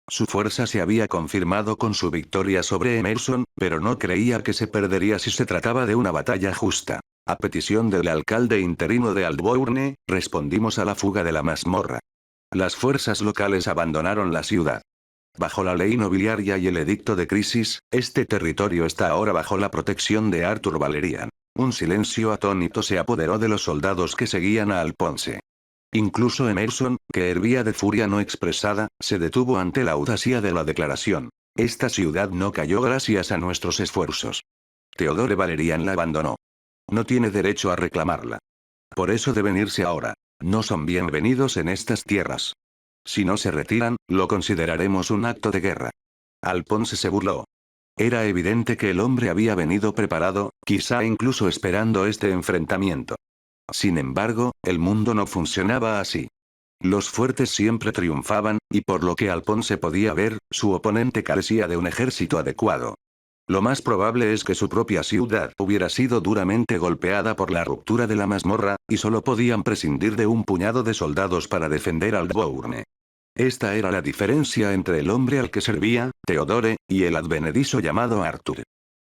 Su fuerza se había confirmado con su victoria sobre Emerson, pero no creía que se perdería si se trataba de una batalla justa. A petición del alcalde interino de Aldbourne, respondimos a la fuga de la mazmorra. Las fuerzas locales abandonaron la ciudad. Bajo la ley nobiliaria y el edicto de crisis, este territorio está ahora bajo la protección de Arthur Valerian. Un silencio atónito se apoderó de los soldados que seguían a Alphonse. Incluso Emerson, que hervía de furia no expresada, se detuvo ante la audacia de la declaración. Esta ciudad no cayó gracias a nuestros esfuerzos. Theodore Valerian la abandonó. No tiene derecho a reclamarla. Por eso deben irse ahora. No son bienvenidos en estas tierras. Si no se retiran, lo consideraremos un acto de guerra. Alphonse se burló. Era evidente que el hombre había venido preparado, quizá incluso esperando este enfrentamiento. Sin embargo, el mundo no funcionaba así. Los fuertes siempre triunfaban, y por lo que Alphonse podía ver, su oponente carecía de un ejército adecuado. Lo más probable es que su propia ciudad hubiera sido duramente golpeada por la ruptura de la mazmorra, y solo podían prescindir de un puñado de soldados para defender Aldbourne. Esta era la diferencia entre el hombre al que servía, Theodore, y el advenedizo llamado Arthur.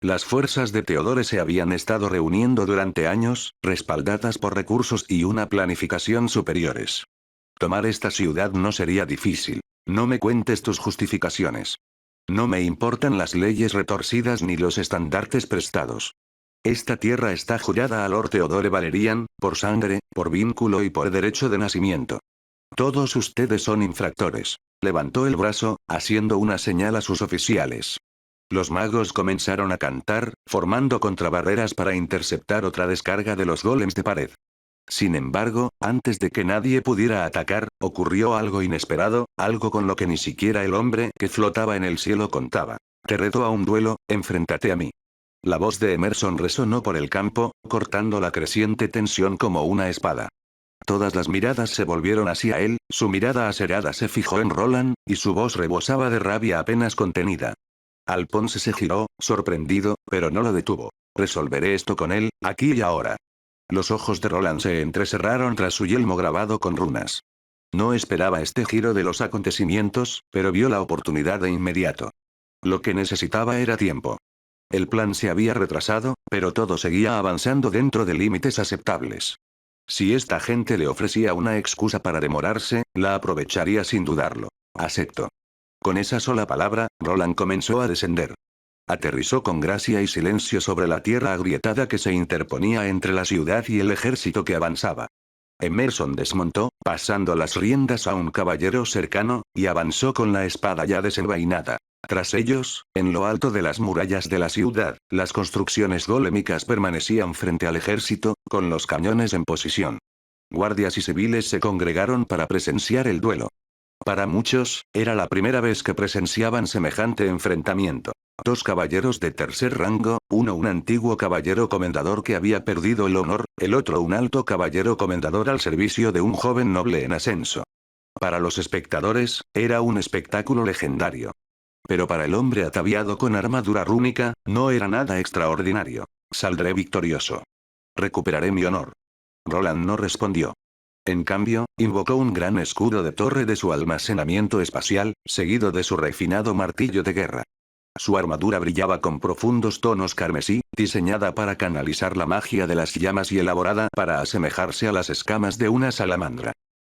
Las fuerzas de Theodore se habían estado reuniendo durante años, respaldadas por recursos y una planificación superiores. Tomar esta ciudad no sería difícil. No me cuentes tus justificaciones. No me importan las leyes retorcidas ni los estandartes prestados. Esta tierra está jurada a Lord Theodore Valerian, por sangre, por vínculo y por derecho de nacimiento. Todos ustedes son infractores. Levantó el brazo, haciendo una señal a sus oficiales. Los magos comenzaron a cantar, formando contrabarreras para interceptar otra descarga de los golems de pared. Sin embargo, antes de que nadie pudiera atacar, ocurrió algo inesperado, algo con lo que ni siquiera el hombre que flotaba en el cielo contaba. Te reto a un duelo, enfréntate a mí. La voz de Emerson resonó por el campo, cortando la creciente tensión como una espada. Todas las miradas se volvieron hacia él, su mirada aserada se fijó en Roland, y su voz rebosaba de rabia apenas contenida. Alphonse se giró, sorprendido, pero no lo detuvo. Resolveré esto con él, aquí y ahora. Los ojos de Roland se entrecerraron tras su yelmo grabado con runas. No esperaba este giro de los acontecimientos, pero vio la oportunidad de inmediato. Lo que necesitaba era tiempo. El plan se había retrasado, pero todo seguía avanzando dentro de límites aceptables. Si esta gente le ofrecía una excusa para demorarse, la aprovecharía sin dudarlo. Acepto. Con esa sola palabra, Roland comenzó a descender. Aterrizó con gracia y silencio sobre la tierra agrietada que se interponía entre la ciudad y el ejército que avanzaba. Emerson desmontó, pasando las riendas a un caballero cercano, y avanzó con la espada ya desenvainada. Tras ellos, en lo alto de las murallas de la ciudad, las construcciones golémicas permanecían frente al ejército, con los cañones en posición. Guardias y civiles se congregaron para presenciar el duelo. Para muchos, era la primera vez que presenciaban semejante enfrentamiento. Dos caballeros de tercer rango, uno un antiguo caballero comendador que había perdido el honor, el otro un alto caballero comendador al servicio de un joven noble en ascenso. Para los espectadores, era un espectáculo legendario. Pero para el hombre ataviado con armadura rúnica, no era nada extraordinario. Saldré victorioso. Recuperaré mi honor. Roland no respondió. En cambio, invocó un gran escudo de torre de su almacenamiento espacial, seguido de su refinado martillo de guerra. Su armadura brillaba con profundos tonos carmesí, diseñada para canalizar la magia de las llamas y elaborada para asemejarse a las escamas de una salamandra.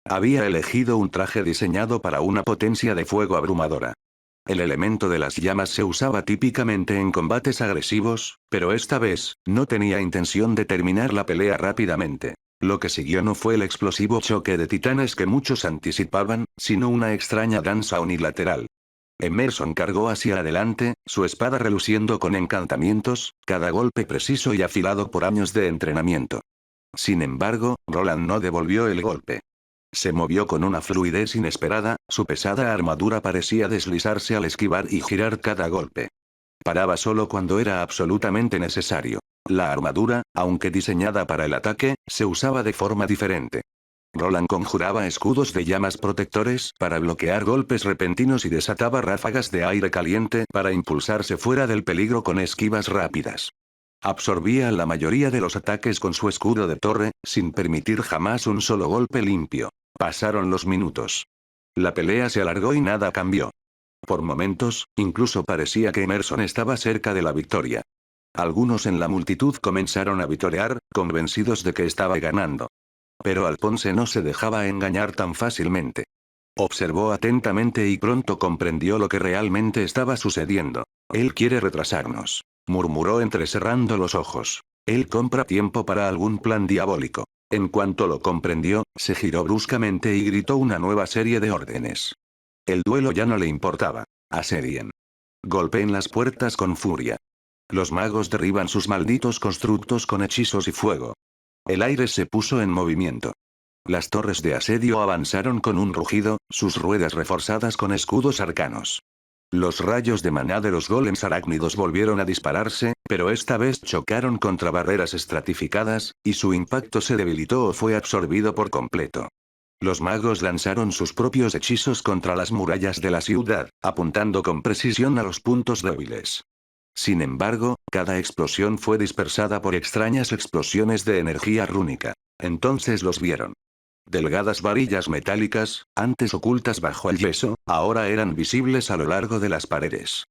Había elegido un traje diseñado para una potencia de fuego abrumadora. El elemento de las llamas se usaba típicamente en combates agresivos, pero esta vez, no tenía intención de terminar la pelea rápidamente. Lo que siguió no fue el explosivo choque de titanes que muchos anticipaban, sino una extraña danza unilateral. Emerson cargó hacia adelante, su espada reluciendo con encantamientos, cada golpe preciso y afilado por años de entrenamiento. Sin embargo, Roland no devolvió el golpe. Se movió con una fluidez inesperada, su pesada armadura parecía deslizarse al esquivar y girar cada golpe. Paraba solo cuando era absolutamente necesario. La armadura, aunque diseñada para el ataque, se usaba de forma diferente. Roland conjuraba escudos de llamas protectores para bloquear golpes repentinos y desataba ráfagas de aire caliente para impulsarse fuera del peligro con esquivas rápidas. Absorbía la mayoría de los ataques con su escudo de torre, sin permitir jamás un solo golpe limpio. Pasaron los minutos. La pelea se alargó y nada cambió. Por momentos, incluso parecía que Emerson estaba cerca de la victoria. Algunos en la multitud comenzaron a vitorear, convencidos de que estaba ganando. Pero Alphonse no se dejaba engañar tan fácilmente. Observó atentamente y pronto comprendió lo que realmente estaba sucediendo. Él quiere retrasarnos, murmuró entrecerrando los ojos. Él compra tiempo para algún plan diabólico. En cuanto lo comprendió, se giró bruscamente y gritó una nueva serie de órdenes. El duelo ya no le importaba. Asedien. Golpeen las puertas con furia. Los magos derriban sus malditos constructos con hechizos y fuego. El aire se puso en movimiento. Las torres de asedio avanzaron con un rugido, sus ruedas reforzadas con escudos arcanos. Los rayos de maná de los golems arácnidos volvieron a dispararse, pero esta vez chocaron contra barreras estratificadas, y su impacto se debilitó o fue absorbido por completo. Los magos lanzaron sus propios hechizos contra las murallas de la ciudad, apuntando con precisión a los puntos débiles. Sin embargo, cada explosión fue dispersada por extrañas explosiones de energía rúnica. Entonces los vieron. Delgadas varillas metálicas, antes ocultas bajo el yeso, ahora eran visibles a lo largo de las paredes.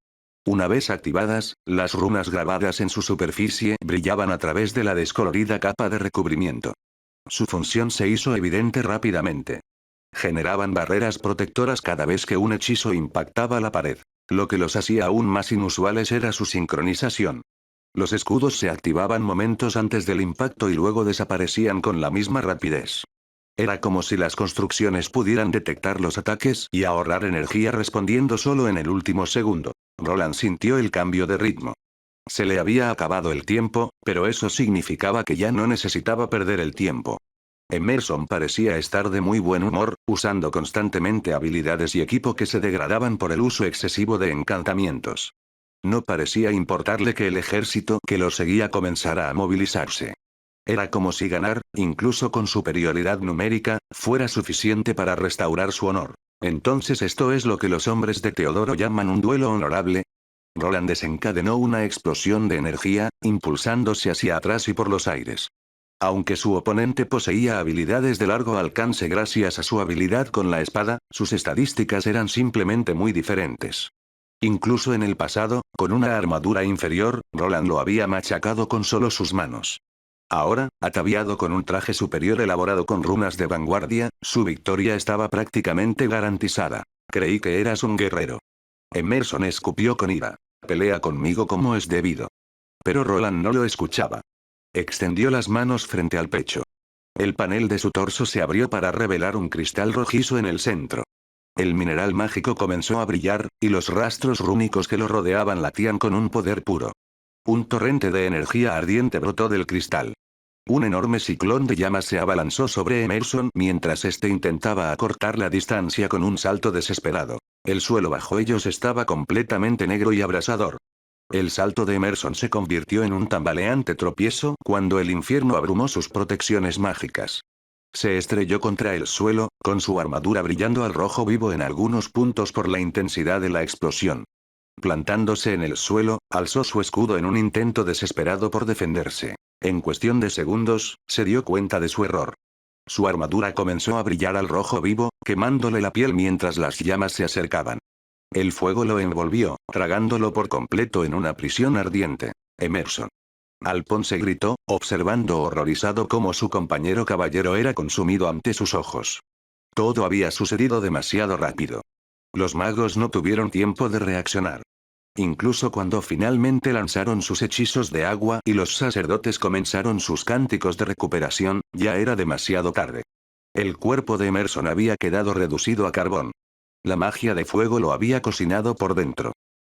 Una vez activadas, las runas grabadas en su superficie brillaban a través de la descolorida capa de recubrimiento. Su función se hizo evidente rápidamente. Generaban barreras protectoras cada vez que un hechizo impactaba la pared. Lo que los hacía aún más inusuales era su sincronización. Los escudos se activaban momentos antes del impacto y luego desaparecían con la misma rapidez. Era como si las construcciones pudieran detectar los ataques y ahorrar energía respondiendo solo en el último segundo. Roland sintió el cambio de ritmo. Se le había acabado el tiempo, pero eso significaba que ya no necesitaba perder el tiempo. Emerson parecía estar de muy buen humor, usando constantemente habilidades y equipo que se degradaban por el uso excesivo de encantamientos. No parecía importarle que el ejército que lo seguía comenzara a movilizarse. Era como si ganar, incluso con superioridad numérica, fuera suficiente para restaurar su honor. Entonces esto es lo que los hombres de Teodoro llaman un duelo honorable. Roland desencadenó una explosión de energía, impulsándose hacia atrás y por los aires. Aunque su oponente poseía habilidades de largo alcance gracias a su habilidad con la espada, sus estadísticas eran simplemente muy diferentes. Incluso en el pasado, con una armadura inferior, Roland lo había machacado con solo sus manos. Ahora, ataviado con un traje superior elaborado con runas de vanguardia, su victoria estaba prácticamente garantizada. Creí que eras un guerrero. Emerson escupió con ira. Pelea conmigo como es debido. Pero Roland no lo escuchaba. Extendió las manos frente al pecho. El panel de su torso se abrió para revelar un cristal rojizo en el centro. El mineral mágico comenzó a brillar, y los rastros rúnicos que lo rodeaban latían con un poder puro. Un torrente de energía ardiente brotó del cristal. Un enorme ciclón de llamas se abalanzó sobre Emerson mientras éste intentaba acortar la distancia con un salto desesperado. El suelo bajo ellos estaba completamente negro y abrasador. El salto de Emerson se convirtió en un tambaleante tropiezo cuando el infierno abrumó sus protecciones mágicas. Se estrelló contra el suelo, con su armadura brillando al rojo vivo en algunos puntos por la intensidad de la explosión. Plantándose en el suelo, alzó su escudo en un intento desesperado por defenderse. En cuestión de segundos, se dio cuenta de su error. Su armadura comenzó a brillar al rojo vivo, quemándole la piel mientras las llamas se acercaban. El fuego lo envolvió, tragándolo por completo en una prisión ardiente. Emerson. Alphonse gritó, observando horrorizado cómo su compañero caballero era consumido ante sus ojos. Todo había sucedido demasiado rápido. Los magos no tuvieron tiempo de reaccionar. Incluso cuando finalmente lanzaron sus hechizos de agua y los sacerdotes comenzaron sus cánticos de recuperación, ya era demasiado tarde. El cuerpo de Emerson había quedado reducido a carbón. La magia de fuego lo había cocinado por dentro.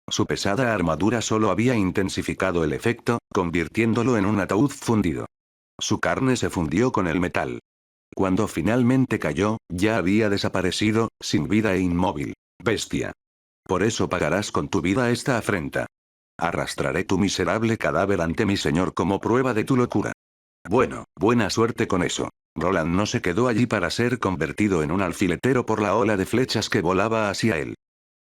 Su pesada armadura solo había intensificado el efecto, convirtiéndolo en un ataúd fundido. Su carne se fundió con el metal. Cuando finalmente cayó, ya había desaparecido, sin vida e inmóvil. Bestia. Por eso pagarás con tu vida esta afrenta. Arrastraré tu miserable cadáver ante mi señor como prueba de tu locura. Bueno, buena suerte con eso. Roland no se quedó allí para ser convertido en un alfiletero por la ola de flechas que volaba hacia él.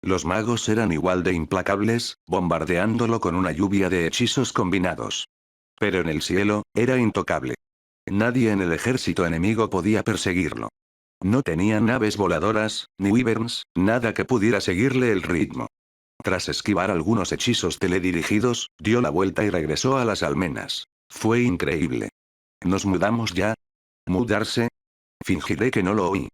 Los magos eran igual de implacables, bombardeándolo con una lluvia de hechizos combinados. Pero en el cielo, era intocable. Nadie en el ejército enemigo podía perseguirlo. No tenía naves voladoras, ni wyverns, nada que pudiera seguirle el ritmo. Tras esquivar algunos hechizos teledirigidos, dio la vuelta y regresó a las almenas. Fue increíble. ¿Nos mudamos ya? ¿Mudarse? Fingiré que no lo oí.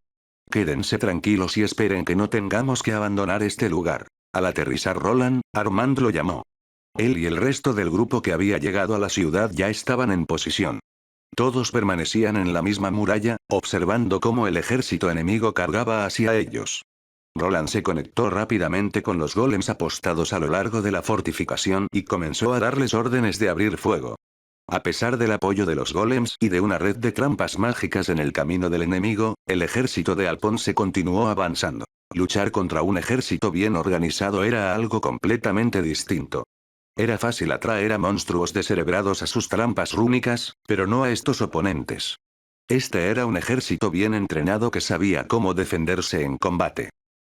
Quédense tranquilos y esperen que no tengamos que abandonar este lugar. Al aterrizar Roland, Armand lo llamó. Él y el resto del grupo que había llegado a la ciudad ya estaban en posición. Todos permanecían en la misma muralla, observando cómo el ejército enemigo cargaba hacia ellos. Roland se conectó rápidamente con los golems apostados a lo largo de la fortificación y comenzó a darles órdenes de abrir fuego. A pesar del apoyo de los golems y de una red de trampas mágicas en el camino del enemigo, el ejército de Alphonse continuó avanzando. Luchar contra un ejército bien organizado era algo completamente distinto. Era fácil atraer a monstruos descerebrados a sus trampas rúnicas, pero no a estos oponentes. Este era un ejército bien entrenado que sabía cómo defenderse en combate.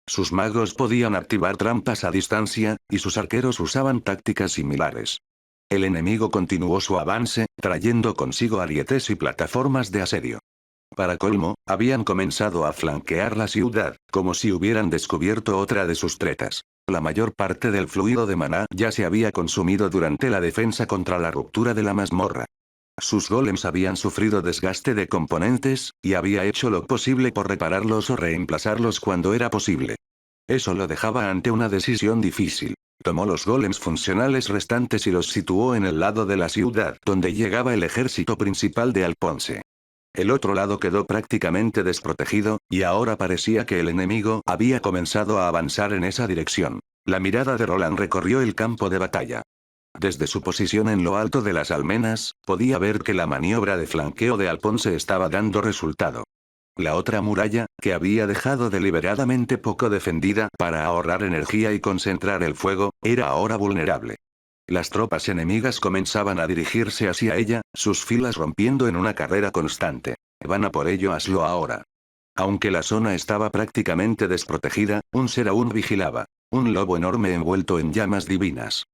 Sus magos podían activar trampas a distancia, y sus arqueros usaban tácticas similares. El enemigo continuó su avance, trayendo consigo arietes y plataformas de asedio. Para colmo, habían comenzado a flanquear la ciudad, como si hubieran descubierto otra de sus tretas. La mayor parte del fluido de maná ya se había consumido durante la defensa contra la ruptura de la mazmorra. Sus golems habían sufrido desgaste de componentes, y había hecho lo posible por repararlos o reemplazarlos cuando era posible. Eso lo dejaba ante una decisión difícil. Tomó los golems funcionales restantes y los situó en el lado de la ciudad donde llegaba el ejército principal de Alphonse. El otro lado quedó prácticamente desprotegido, y ahora parecía que el enemigo había comenzado a avanzar en esa dirección. La mirada de Roland recorrió el campo de batalla. Desde su posición en lo alto de las almenas, podía ver que la maniobra de flanqueo de Alphonse estaba dando resultado. La otra muralla, que había dejado deliberadamente poco defendida para ahorrar energía y concentrar el fuego, era ahora vulnerable. Las tropas enemigas comenzaban a dirigirse hacia ella, sus filas rompiendo en una carrera constante. Van a por ello, hazlo ahora. Aunque la zona estaba prácticamente desprotegida, un ser aún vigilaba. Un lobo enorme envuelto en llamas divinas.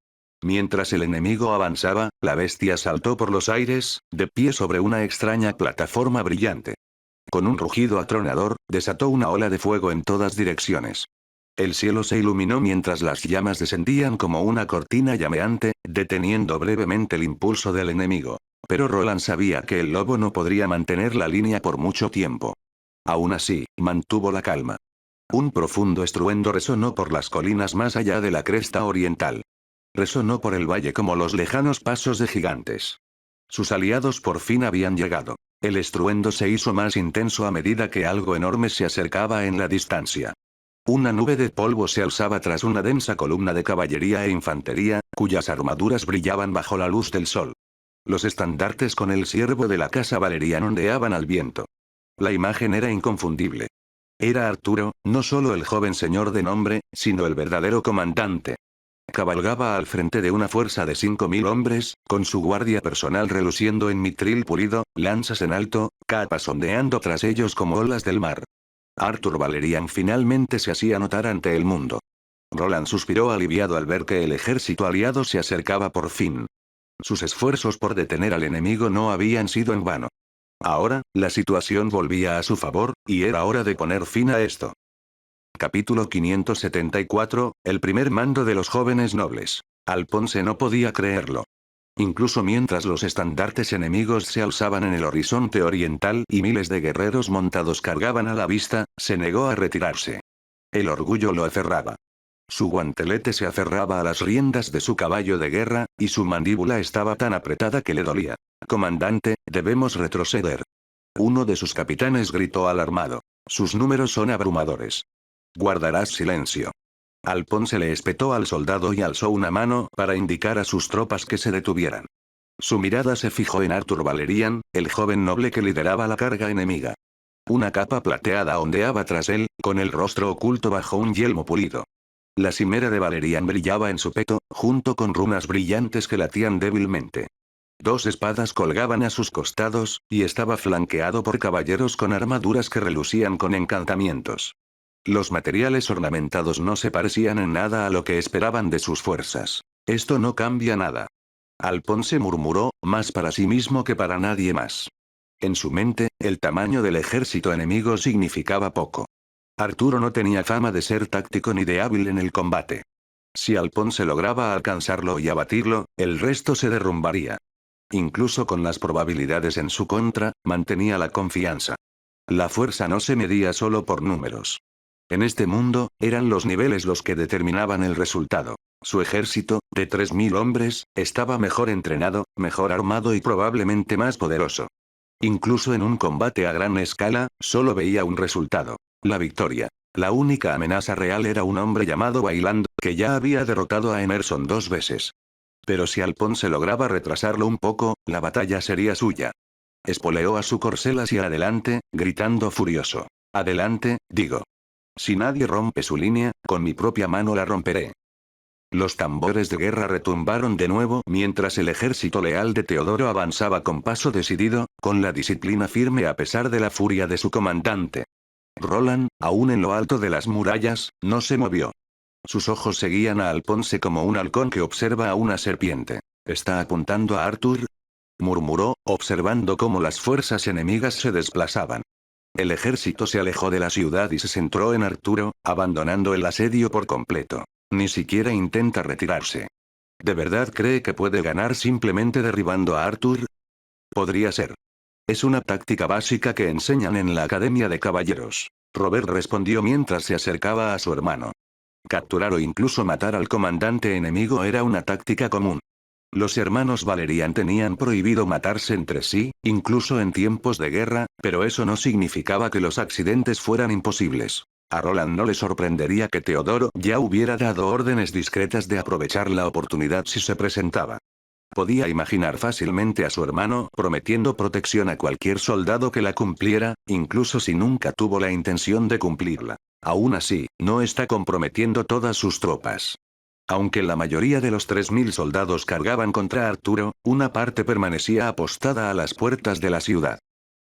Mientras el enemigo avanzaba, la bestia saltó por los aires, de pie sobre una extraña plataforma brillante. Con un rugido atronador, desató una ola de fuego en todas direcciones. El cielo se iluminó mientras las llamas descendían como una cortina llameante, deteniendo brevemente el impulso del enemigo. Pero Roland sabía que el lobo no podría mantener la línea por mucho tiempo. Aún así, mantuvo la calma. Un profundo estruendo resonó por las colinas más allá de la cresta oriental. Resonó por el valle como los lejanos pasos de gigantes. Sus aliados por fin habían llegado. El estruendo se hizo más intenso a medida que algo enorme se acercaba en la distancia. Una nube de polvo se alzaba tras una densa columna de caballería e infantería, cuyas armaduras brillaban bajo la luz del sol. Los estandartes con el ciervo de la casa Valerian ondeaban al viento. La imagen era inconfundible. Era Arturo, no solo el joven señor de nombre, sino el verdadero comandante. Cabalgaba al frente de una fuerza de 5.000 hombres, con su guardia personal reluciendo en mitril pulido, lanzas en alto, capas ondeando tras ellos como olas del mar. Arthur Valerian finalmente se hacía notar ante el mundo. Roland suspiró aliviado al ver que el ejército aliado se acercaba por fin. Sus esfuerzos por detener al enemigo no habían sido en vano. Ahora, la situación volvía a su favor, y era hora de poner fin a esto. Capítulo 574, el primer mando de los jóvenes nobles. Alphonse no podía creerlo. Incluso mientras los estandartes enemigos se alzaban en el horizonte oriental y miles de guerreros montados cargaban a la vista, se negó a retirarse. El orgullo lo aferraba. Su guantelete se aferraba a las riendas de su caballo de guerra, y su mandíbula estaba tan apretada que le dolía. Comandante, debemos retroceder. Uno de sus capitanes gritó alarmado. Sus números son abrumadores. Guardarás silencio. Alpón se le espetó al soldado y alzó una mano para indicar a sus tropas que se detuvieran. Su mirada se fijó en Arthur Valerian, el joven noble que lideraba la carga enemiga. Una capa plateada ondeaba tras él, con el rostro oculto bajo un yelmo pulido. La cimera de Valerian brillaba en su peto, junto con runas brillantes que latían débilmente. Dos espadas colgaban a sus costados, y estaba flanqueado por caballeros con armaduras que relucían con encantamientos. Los materiales ornamentados no se parecían en nada a lo que esperaban de sus fuerzas. Esto no cambia nada. Alpón se murmuró, más para sí mismo que para nadie más. En su mente, el tamaño del ejército enemigo significaba poco. Arturo no tenía fama de ser táctico ni de hábil en el combate. Si Alponce lograba alcanzarlo y abatirlo, el resto se derrumbaría. Incluso con las probabilidades en su contra, mantenía la confianza. La fuerza no se medía solo por números. En este mundo, eran los niveles los que determinaban el resultado. Su ejército, de 3000 hombres, estaba mejor entrenado, mejor armado y probablemente más poderoso. Incluso en un combate a gran escala, solo veía un resultado: la victoria. La única amenaza real era un hombre llamado Wayland, que ya había derrotado a Emerson 2 veces. Pero si Alponce lograba retrasarlo un poco, la batalla sería suya. Espoleó a su corcel hacia adelante, gritando furioso. Adelante, digo. Si nadie rompe su línea, con mi propia mano la romperé. Los tambores de guerra retumbaron de nuevo mientras el ejército leal de Teodoro avanzaba con paso decidido, con la disciplina firme a pesar de la furia de su comandante. Roland, aún en lo alto de las murallas, no se movió. Sus ojos seguían a Alponce como un halcón que observa a una serpiente. ¿Está apuntando a Arthur?, murmuró, observando cómo las fuerzas enemigas se desplazaban. El ejército se alejó de la ciudad y se centró en Arturo, abandonando el asedio por completo. Ni siquiera intenta retirarse. ¿De verdad cree que puede ganar simplemente derribando a Arthur? Podría ser. Es una táctica básica que enseñan en la Academia de Caballeros. Robert respondió mientras se acercaba a su hermano. Capturar o incluso matar al comandante enemigo era una táctica común. Los hermanos Valerian tenían prohibido matarse entre sí, incluso en tiempos de guerra, pero eso no significaba que los accidentes fueran imposibles. A Roland no le sorprendería que Teodoro ya hubiera dado órdenes discretas de aprovechar la oportunidad si se presentaba. Podía imaginar fácilmente a su hermano prometiendo protección a cualquier soldado que la cumpliera, incluso si nunca tuvo la intención de cumplirla. Aún así, no está comprometiendo todas sus tropas. Aunque la mayoría de los 3000 soldados cargaban contra Arturo, una parte permanecía apostada a las puertas de la ciudad.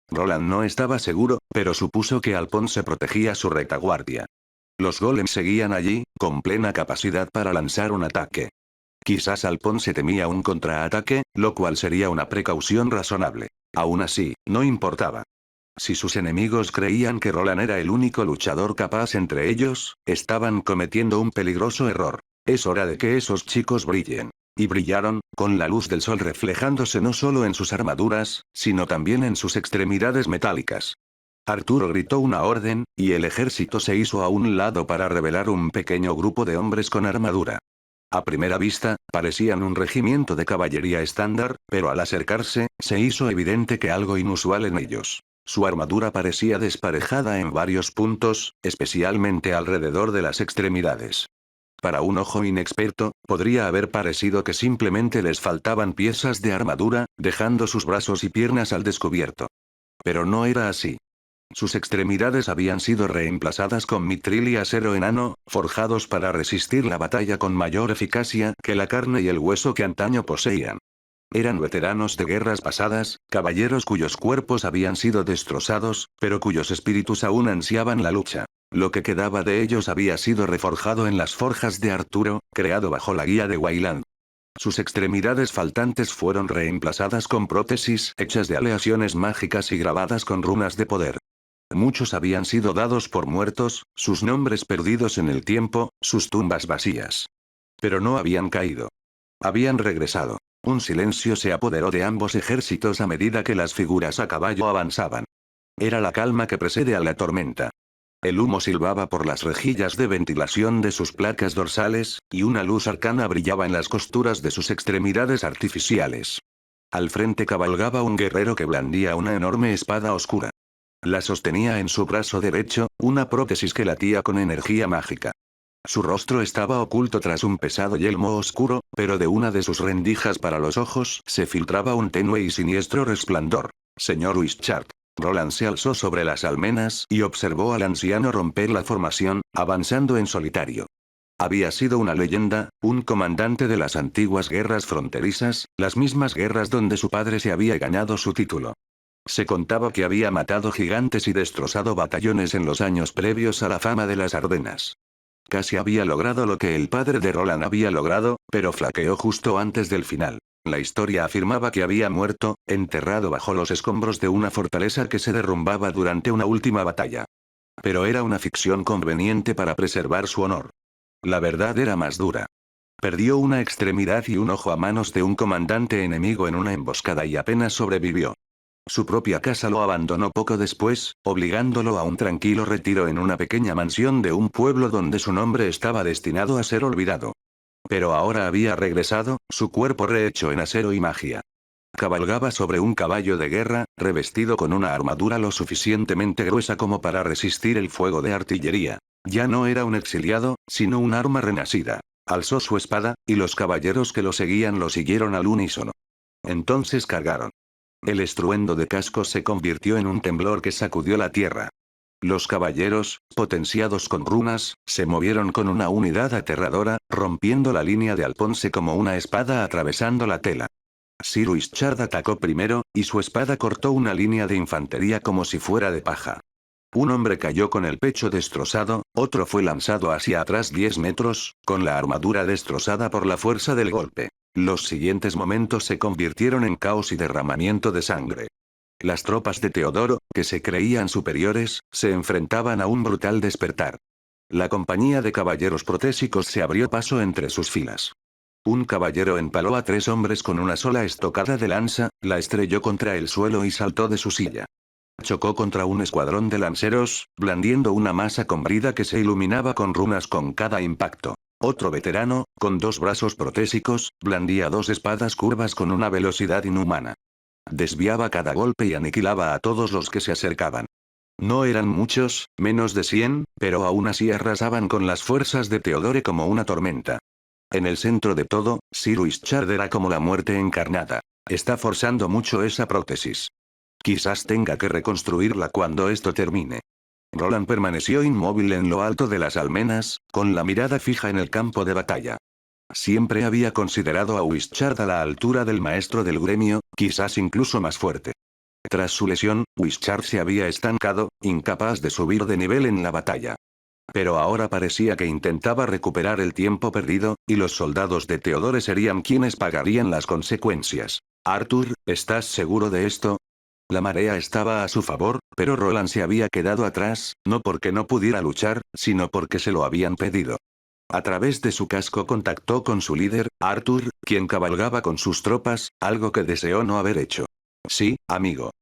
Roland no estaba seguro, pero supuso que Alponce protegía su retaguardia. Los golems seguían allí, con plena capacidad para lanzar un ataque. Quizás Alponce temía un contraataque, lo cual sería una precaución razonable. Aún así, no importaba. Si sus enemigos creían que Roland era el único luchador capaz entre ellos, estaban cometiendo un peligroso error. Es hora de que esos chicos brillen. Y brillaron, con la luz del sol reflejándose no solo en sus armaduras, sino también en sus extremidades metálicas. Arturo gritó una orden, y el ejército se hizo a un lado para revelar un pequeño grupo de hombres con armadura. A primera vista, parecían un regimiento de caballería estándar, pero al acercarse, se hizo evidente que algo inusual en ellos. Su armadura parecía desparejada en varios puntos, especialmente alrededor de las extremidades. Para un ojo inexperto, podría haber parecido que simplemente les faltaban piezas de armadura, dejando sus brazos y piernas al descubierto. Pero no era así. Sus extremidades habían sido reemplazadas con mitril y acero enano, forjados para resistir la batalla con mayor eficacia que la carne y el hueso que antaño poseían. Eran veteranos de guerras pasadas, caballeros cuyos cuerpos habían sido destrozados, pero cuyos espíritus aún ansiaban la lucha. Lo que quedaba de ellos había sido reforjado en las forjas de Arturo, creado bajo la guía de Wayland. Sus extremidades faltantes fueron reemplazadas con prótesis hechas de aleaciones mágicas y grabadas con runas de poder. Muchos habían sido dados por muertos, sus nombres perdidos en el tiempo, sus tumbas vacías. Pero no habían caído. Habían regresado. Un silencio se apoderó de ambos ejércitos a medida que las figuras a caballo avanzaban. Era la calma que precede a la tormenta. El humo silbaba por las rejillas de ventilación de sus placas dorsales, y una luz arcana brillaba en las costuras de sus extremidades artificiales. Al frente cabalgaba un guerrero que blandía una enorme espada oscura. La sostenía en su brazo derecho, una prótesis que latía con energía mágica. Su rostro estaba oculto tras un pesado yelmo oscuro, pero de una de sus rendijas para los ojos se filtraba un tenue y siniestro resplandor. Señor Wishart. Roland se alzó sobre las almenas y observó al anciano romper la formación, avanzando en solitario. Había sido una leyenda, un comandante de las antiguas guerras fronterizas, las mismas guerras donde su padre se había ganado su título. Se contaba que había matado gigantes y destrozado batallones en los años previos a la fama de las Ardenas. Casi había logrado lo que el padre de Roland había logrado, pero flaqueó justo antes del final. La historia afirmaba que había muerto, enterrado bajo los escombros de una fortaleza que se derrumbaba durante una última batalla. Pero era una ficción conveniente para preservar su honor. La verdad era más dura. Perdió una extremidad y un ojo a manos de un comandante enemigo en una emboscada y apenas sobrevivió. Su propia casa lo abandonó poco después, obligándolo a un tranquilo retiro en una pequeña mansión de un pueblo donde su nombre estaba destinado a ser olvidado. Pero ahora había regresado, su cuerpo rehecho en acero y magia. Cabalgaba sobre un caballo de guerra, revestido con una armadura lo suficientemente gruesa como para resistir el fuego de artillería. Ya no era un exiliado, sino un arma renacida. Alzó su espada, y los caballeros que lo seguían lo siguieron al unísono. Entonces cargaron. El estruendo de cascos se convirtió en un temblor que sacudió la tierra. Los caballeros, potenciados con runas, se movieron con una unidad aterradora, rompiendo la línea de Alponce como una espada atravesando la tela. Sir Wishart atacó primero, y su espada cortó una línea de infantería como si fuera de paja. Un hombre cayó con el pecho destrozado, otro fue lanzado hacia atrás 10 metros, con la armadura destrozada por la fuerza del golpe. Los siguientes momentos se convirtieron en caos y derramamiento de sangre. Las tropas de Teodoro, que se creían superiores, se enfrentaban a un brutal despertar. La compañía de caballeros protésicos se abrió paso entre sus filas. Un caballero empaló a 3 hombres con una sola estocada de lanza, la estrelló contra el suelo y saltó de su silla. Chocó contra un escuadrón de lanceros, blandiendo una masa con brida que se iluminaba con runas con cada impacto. Otro veterano, con 2 brazos protésicos, blandía 2 espadas curvas con una velocidad inhumana. Desviaba cada golpe y aniquilaba a todos los que se acercaban. No eran muchos, menos de 100, pero aún así arrasaban con las fuerzas de Teodore como una tormenta. En el centro de todo, Sir Wishart era como la muerte encarnada. Está forzando mucho esa prótesis. Quizás tenga que reconstruirla cuando esto termine. Roland permaneció inmóvil en lo alto de las almenas, con la mirada fija en el campo de batalla. Siempre había considerado a Wishart a la altura del maestro del gremio, quizás incluso más fuerte. Tras su lesión, Wishart se había estancado, incapaz de subir de nivel en la batalla. Pero ahora parecía que intentaba recuperar el tiempo perdido, y los soldados de Teodore serían quienes pagarían las consecuencias. Arthur, ¿estás seguro de esto? La marea estaba a su favor, pero Roland se había quedado atrás, no porque no pudiera luchar, sino porque se lo habían pedido. A través de su casco contactó con su líder, Arthur, quien cabalgaba con sus tropas, algo que deseó no haber hecho. Sí, amigo.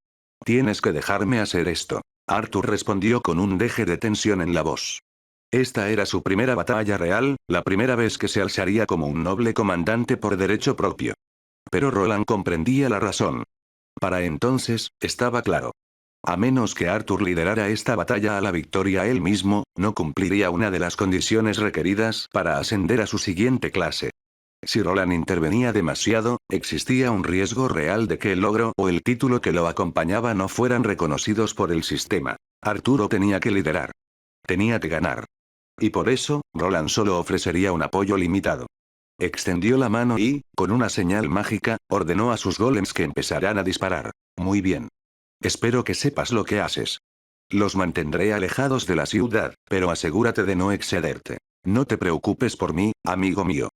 Tienes que dejarme hacer esto. Arthur respondió con un deje de tensión en la voz. Esta era su primera batalla real, la primera vez que se alzaría como un noble comandante por derecho propio. Pero Roland comprendía la razón. Para entonces, estaba claro. A menos que Arthur liderara esta batalla a la victoria él mismo, no cumpliría una de las condiciones requeridas para ascender a su siguiente clase. Si Roland intervenía demasiado, existía un riesgo real de que el logro o el título que lo acompañaba no fueran reconocidos por el sistema. Arturo tenía que liderar. Tenía que ganar. Y por eso, Roland solo ofrecería un apoyo limitado. Extendió la mano y, con una señal mágica, ordenó a sus golems que empezaran a disparar. Muy bien. Espero que sepas lo que haces. Los mantendré alejados de la ciudad, pero asegúrate de no excederte. No te preocupes por mí, amigo mío.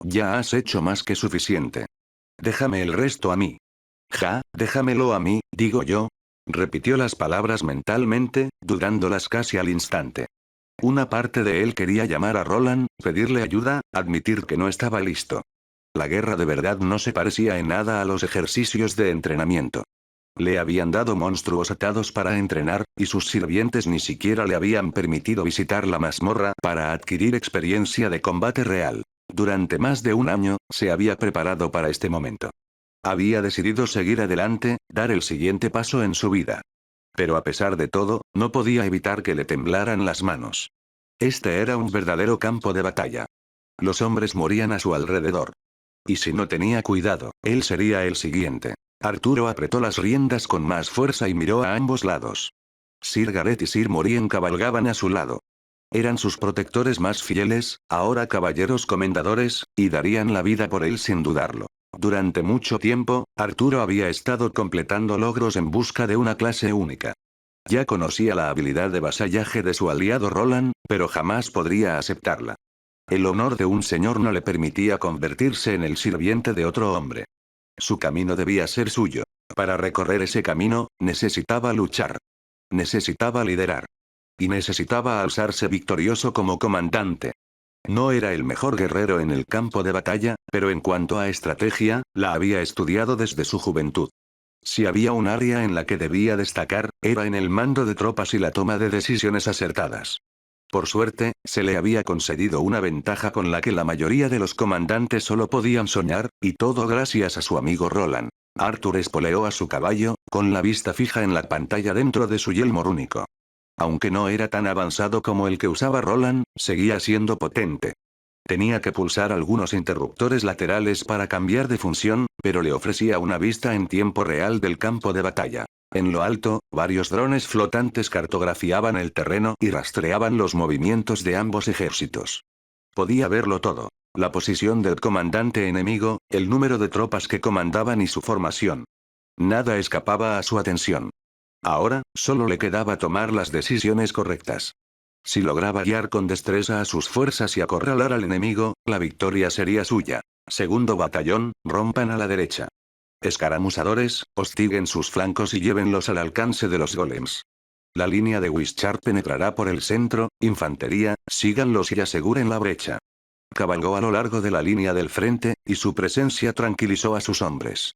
Ya has hecho más que suficiente. Déjame el resto a mí. Ja, déjamelo a mí, digo yo. Repitió las palabras mentalmente, dudándolas casi al instante. Una parte de él quería llamar a Roland, pedirle ayuda, admitir que no estaba listo. La guerra de verdad no se parecía en nada a los ejercicios de entrenamiento. Le habían dado monstruos atados para entrenar, y sus sirvientes ni siquiera le habían permitido visitar la mazmorra para adquirir experiencia de combate real. Durante más de un año, se había preparado para este momento. Había decidido seguir adelante, dar el siguiente paso en su vida. Pero a pesar de todo, no podía evitar que le temblaran las manos. Este era un verdadero campo de batalla. Los hombres morían a su alrededor. Y si no tenía cuidado, él sería el siguiente. Arturo apretó las riendas con más fuerza y miró a ambos lados. Sir Gareth y Sir Morien cabalgaban a su lado. Eran sus protectores más fieles, ahora caballeros comendadores, y darían la vida por él sin dudarlo. Durante mucho tiempo, Arturo había estado completando logros en busca de una clase única. Ya conocía la habilidad de vasallaje de su aliado Roland, pero jamás podría aceptarla. El honor de un señor no le permitía convertirse en el sirviente de otro hombre. Su camino debía ser suyo. Para recorrer ese camino, necesitaba luchar. Necesitaba liderar. Y necesitaba alzarse victorioso como comandante. No era el mejor guerrero en el campo de batalla, pero en cuanto a estrategia, la había estudiado desde su juventud. Si había un área en la que debía destacar, era en el mando de tropas y la toma de decisiones acertadas. Por suerte, se le había concedido una ventaja con la que la mayoría de los comandantes solo podían soñar, y todo gracias a su amigo Roland. Arthur espoleó a su caballo, con la vista fija en la pantalla dentro de su yelmo rúnico. Aunque no era tan avanzado como el que usaba Roland, seguía siendo potente. Tenía que pulsar algunos interruptores laterales para cambiar de función, pero le ofrecía una vista en tiempo real del campo de batalla. En lo alto, varios drones flotantes cartografiaban el terreno y rastreaban los movimientos de ambos ejércitos. Podía verlo todo. La posición del comandante enemigo, el número de tropas que comandaban y su formación. Nada escapaba a su atención. Ahora, solo le quedaba tomar las decisiones correctas. Si lograba guiar con destreza a sus fuerzas y acorralar al enemigo, la victoria sería suya. Segundo batallón, rompan a la derecha. Escaramuzadores, hostiguen sus flancos y llévenlos al alcance de los golems. La línea de Wishart penetrará por el centro, infantería, síganlos y aseguren la brecha. Cabalgó a lo largo de la línea del frente, y su presencia tranquilizó a sus hombres.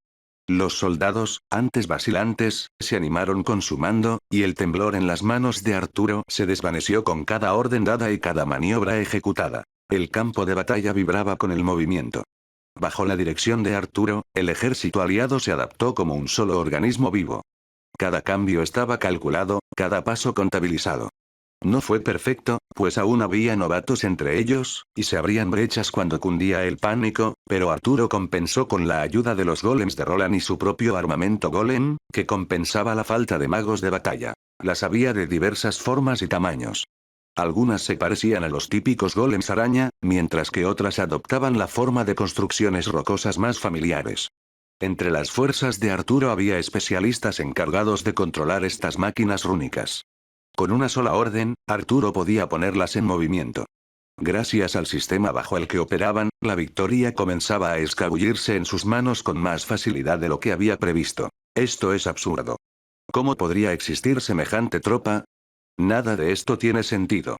Los soldados, antes vacilantes, se animaron con su mando, y el temblor en las manos de Arturo se desvaneció con cada orden dada y cada maniobra ejecutada. El campo de batalla vibraba con el movimiento. Bajo la dirección de Arturo, el ejército aliado se adaptó como un solo organismo vivo. Cada cambio estaba calculado, cada paso contabilizado. No fue perfecto, pues aún había novatos entre ellos, y se abrían brechas cuando cundía el pánico, pero Arturo compensó con la ayuda de los golems de Roland y su propio armamento golem, que compensaba la falta de magos de batalla. Las había de diversas formas y tamaños. Algunas se parecían a los típicos golems araña, mientras que otras adoptaban la forma de construcciones rocosas más familiares. Entre las fuerzas de Arturo había especialistas encargados de controlar estas máquinas rúnicas. Con una sola orden, Arturo podía ponerlas en movimiento. Gracias al sistema bajo el que operaban, la victoria comenzaba a escabullirse en sus manos con más facilidad de lo que había previsto. Esto es absurdo. ¿Cómo podría existir semejante tropa? Nada de esto tiene sentido.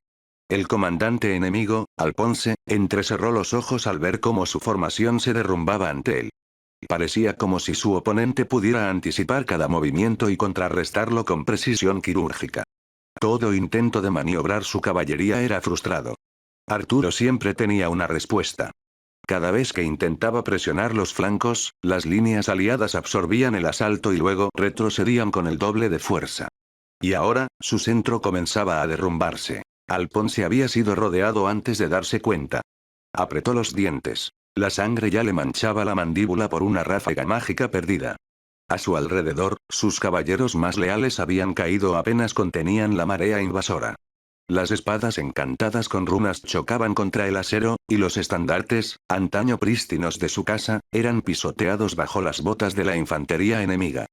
El comandante enemigo, Alponce, entrecerró los ojos al ver cómo su formación se derrumbaba ante él. Parecía como si su oponente pudiera anticipar cada movimiento y contrarrestarlo con precisión quirúrgica. Todo intento de maniobrar su caballería era frustrado. Arturo siempre tenía una respuesta. Cada vez que intentaba presionar los flancos, las líneas aliadas absorbían el asalto y luego retrocedían con el doble de fuerza. Y ahora, su centro comenzaba a derrumbarse. Alponce había sido rodeado antes de darse cuenta. Apretó los dientes. La sangre ya le manchaba la mandíbula por una ráfaga mágica perdida. A su alrededor, sus caballeros más leales habían caído apenas contenían la marea invasora. Las espadas encantadas con runas chocaban contra el acero, y los estandartes, antaño prístinos de su casa, eran pisoteados bajo las botas de la infantería enemiga.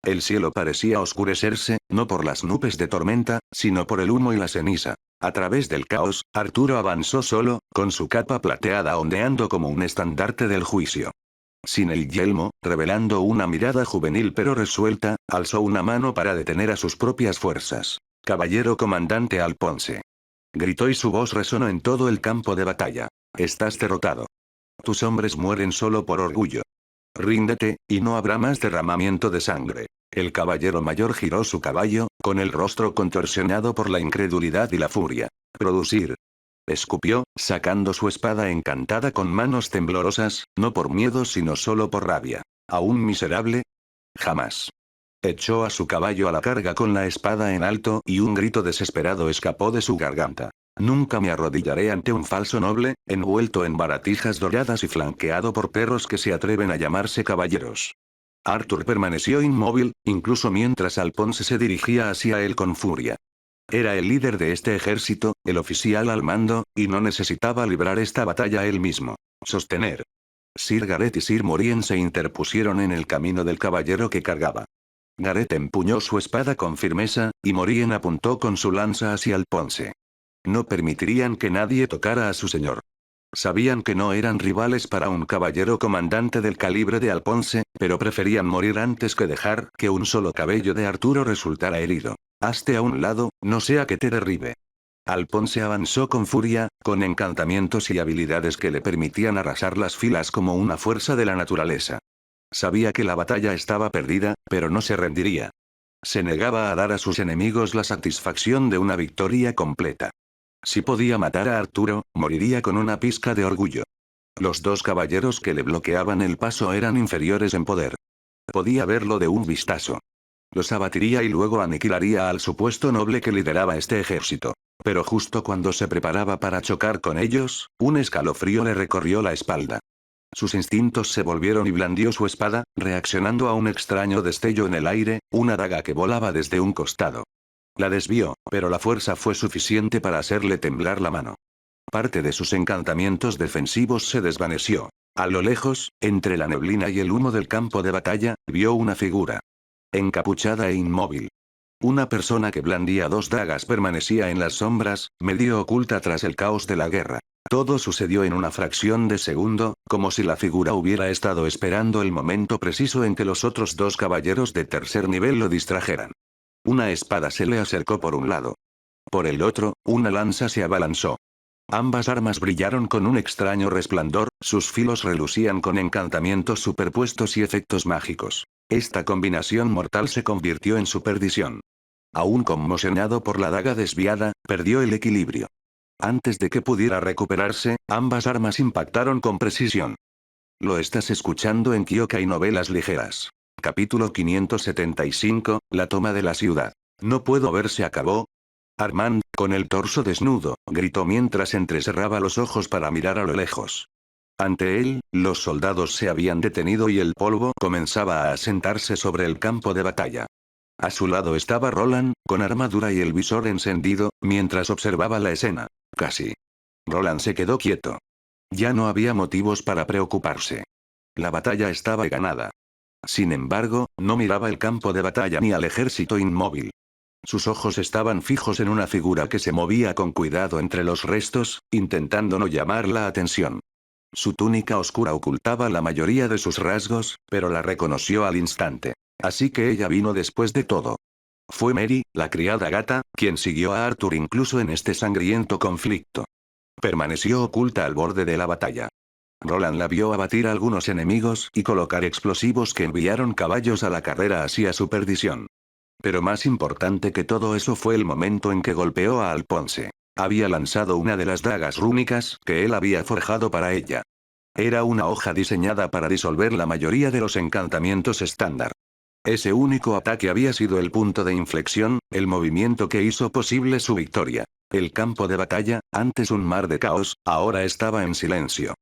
El cielo parecía oscurecerse, no por las nubes de tormenta, sino por el humo y la ceniza. A través del caos, Arturo avanzó solo, con su capa plateada ondeando como un estandarte del juicio. Sin el yelmo, revelando una mirada juvenil pero resuelta, alzó una mano para detener a sus propias fuerzas. «Caballero comandante Alponce». Gritó y su voz resonó en todo el campo de batalla. «Estás derrotado. Tus hombres mueren solo por orgullo. Ríndete, y no habrá más derramamiento de sangre. El caballero mayor giró su caballo, con el rostro contorsionado por la incredulidad y la furia. Producir. Escupió, sacando su espada encantada con manos temblorosas, no por miedo sino solo por rabia. ¿Aún miserable? Jamás. Echó a su caballo a la carga con la espada en alto y un grito desesperado escapó de su garganta. Nunca me arrodillaré ante un falso noble, envuelto en baratijas doradas y flanqueado por perros que se atreven a llamarse caballeros. Arthur permaneció inmóvil, incluso mientras Alphonse se dirigía hacia él con furia. Era el líder de este ejército, el oficial al mando, y no necesitaba librar esta batalla él mismo. Sostener. Sir Gareth y Sir Morien se interpusieron en el camino del caballero que cargaba. Gareth empuñó su espada con firmeza, y Morien apuntó con su lanza hacia Alphonse. No permitirían que nadie tocara a su señor. Sabían que no eran rivales para un caballero comandante del calibre de Alphonse, pero preferían morir antes que dejar que un solo cabello de Arturo resultara herido. Hazte a un lado, no sea que te derribe. Alphonse avanzó con furia, con encantamientos y habilidades que le permitían arrasar las filas como una fuerza de la naturaleza. Sabía que la batalla estaba perdida, pero no se rendiría. Se negaba a dar a sus enemigos la satisfacción de una victoria completa. Si podía matar a Arturo, moriría con una pizca de orgullo. Los dos caballeros que le bloqueaban el paso eran inferiores en poder. Podía verlo de un vistazo. Los abatiría y luego aniquilaría al supuesto noble que lideraba este ejército. Pero justo cuando se preparaba para chocar con ellos, un escalofrío le recorrió la espalda. Sus instintos se volvieron y blandió su espada, reaccionando a un extraño destello en el aire, una daga que volaba desde un costado. La desvió, pero la fuerza fue suficiente para hacerle temblar la mano. Parte de sus encantamientos defensivos se desvaneció. A lo lejos, entre la neblina y el humo del campo de batalla, vio una figura. Encapuchada e inmóvil. Una persona que blandía dos dagas permanecía en las sombras, medio oculta tras el caos de la guerra. Todo sucedió en una fracción de segundo, como si la figura hubiera estado esperando el momento preciso en que los otros dos caballeros de tercer nivel lo distrajeran. Una espada se le acercó por un lado. Por el otro, una lanza se abalanzó. Ambas armas brillaron con un extraño resplandor, sus filos relucían con encantamientos superpuestos y efectos mágicos. Esta combinación mortal se convirtió en su perdición. Aún conmocionado por la daga desviada, perdió el equilibrio. Antes de que pudiera recuperarse, ambas armas impactaron con precisión. Lo estás escuchando en Kyokai Novelas Ligeras. Capítulo 575, la toma de la ciudad. No puedo ver, se acabó. Armand, con el torso desnudo, gritó mientras entrecerraba los ojos para mirar a lo lejos. Ante él, los soldados se habían detenido y el polvo comenzaba a asentarse sobre el campo de batalla. A su lado estaba Roland, con armadura y el visor encendido, mientras observaba la escena. Casi. Roland se quedó quieto. Ya no había motivos para preocuparse. La batalla estaba ganada. Sin embargo, no miraba el campo de batalla ni al ejército inmóvil. Sus ojos estaban fijos en una figura que se movía con cuidado entre los restos, intentando no llamar la atención. Su túnica oscura ocultaba la mayoría de sus rasgos, pero la reconoció al instante. Así que ella vino después de todo. Fue Mary, la criada gata, quien siguió a Arthur incluso en este sangriento conflicto. Permaneció oculta al borde de la batalla. Roland la vio abatir a algunos enemigos y colocar explosivos que enviaron caballos a la carrera hacia su perdición. Pero más importante que todo eso fue el momento en que golpeó a Alphonse. Había lanzado una de las dagas rúnicas que él había forjado para ella. Era una hoja diseñada para disolver la mayoría de los encantamientos estándar. Ese único ataque había sido el punto de inflexión, el movimiento que hizo posible su victoria. El campo de batalla, antes un mar de caos, ahora estaba en silencio.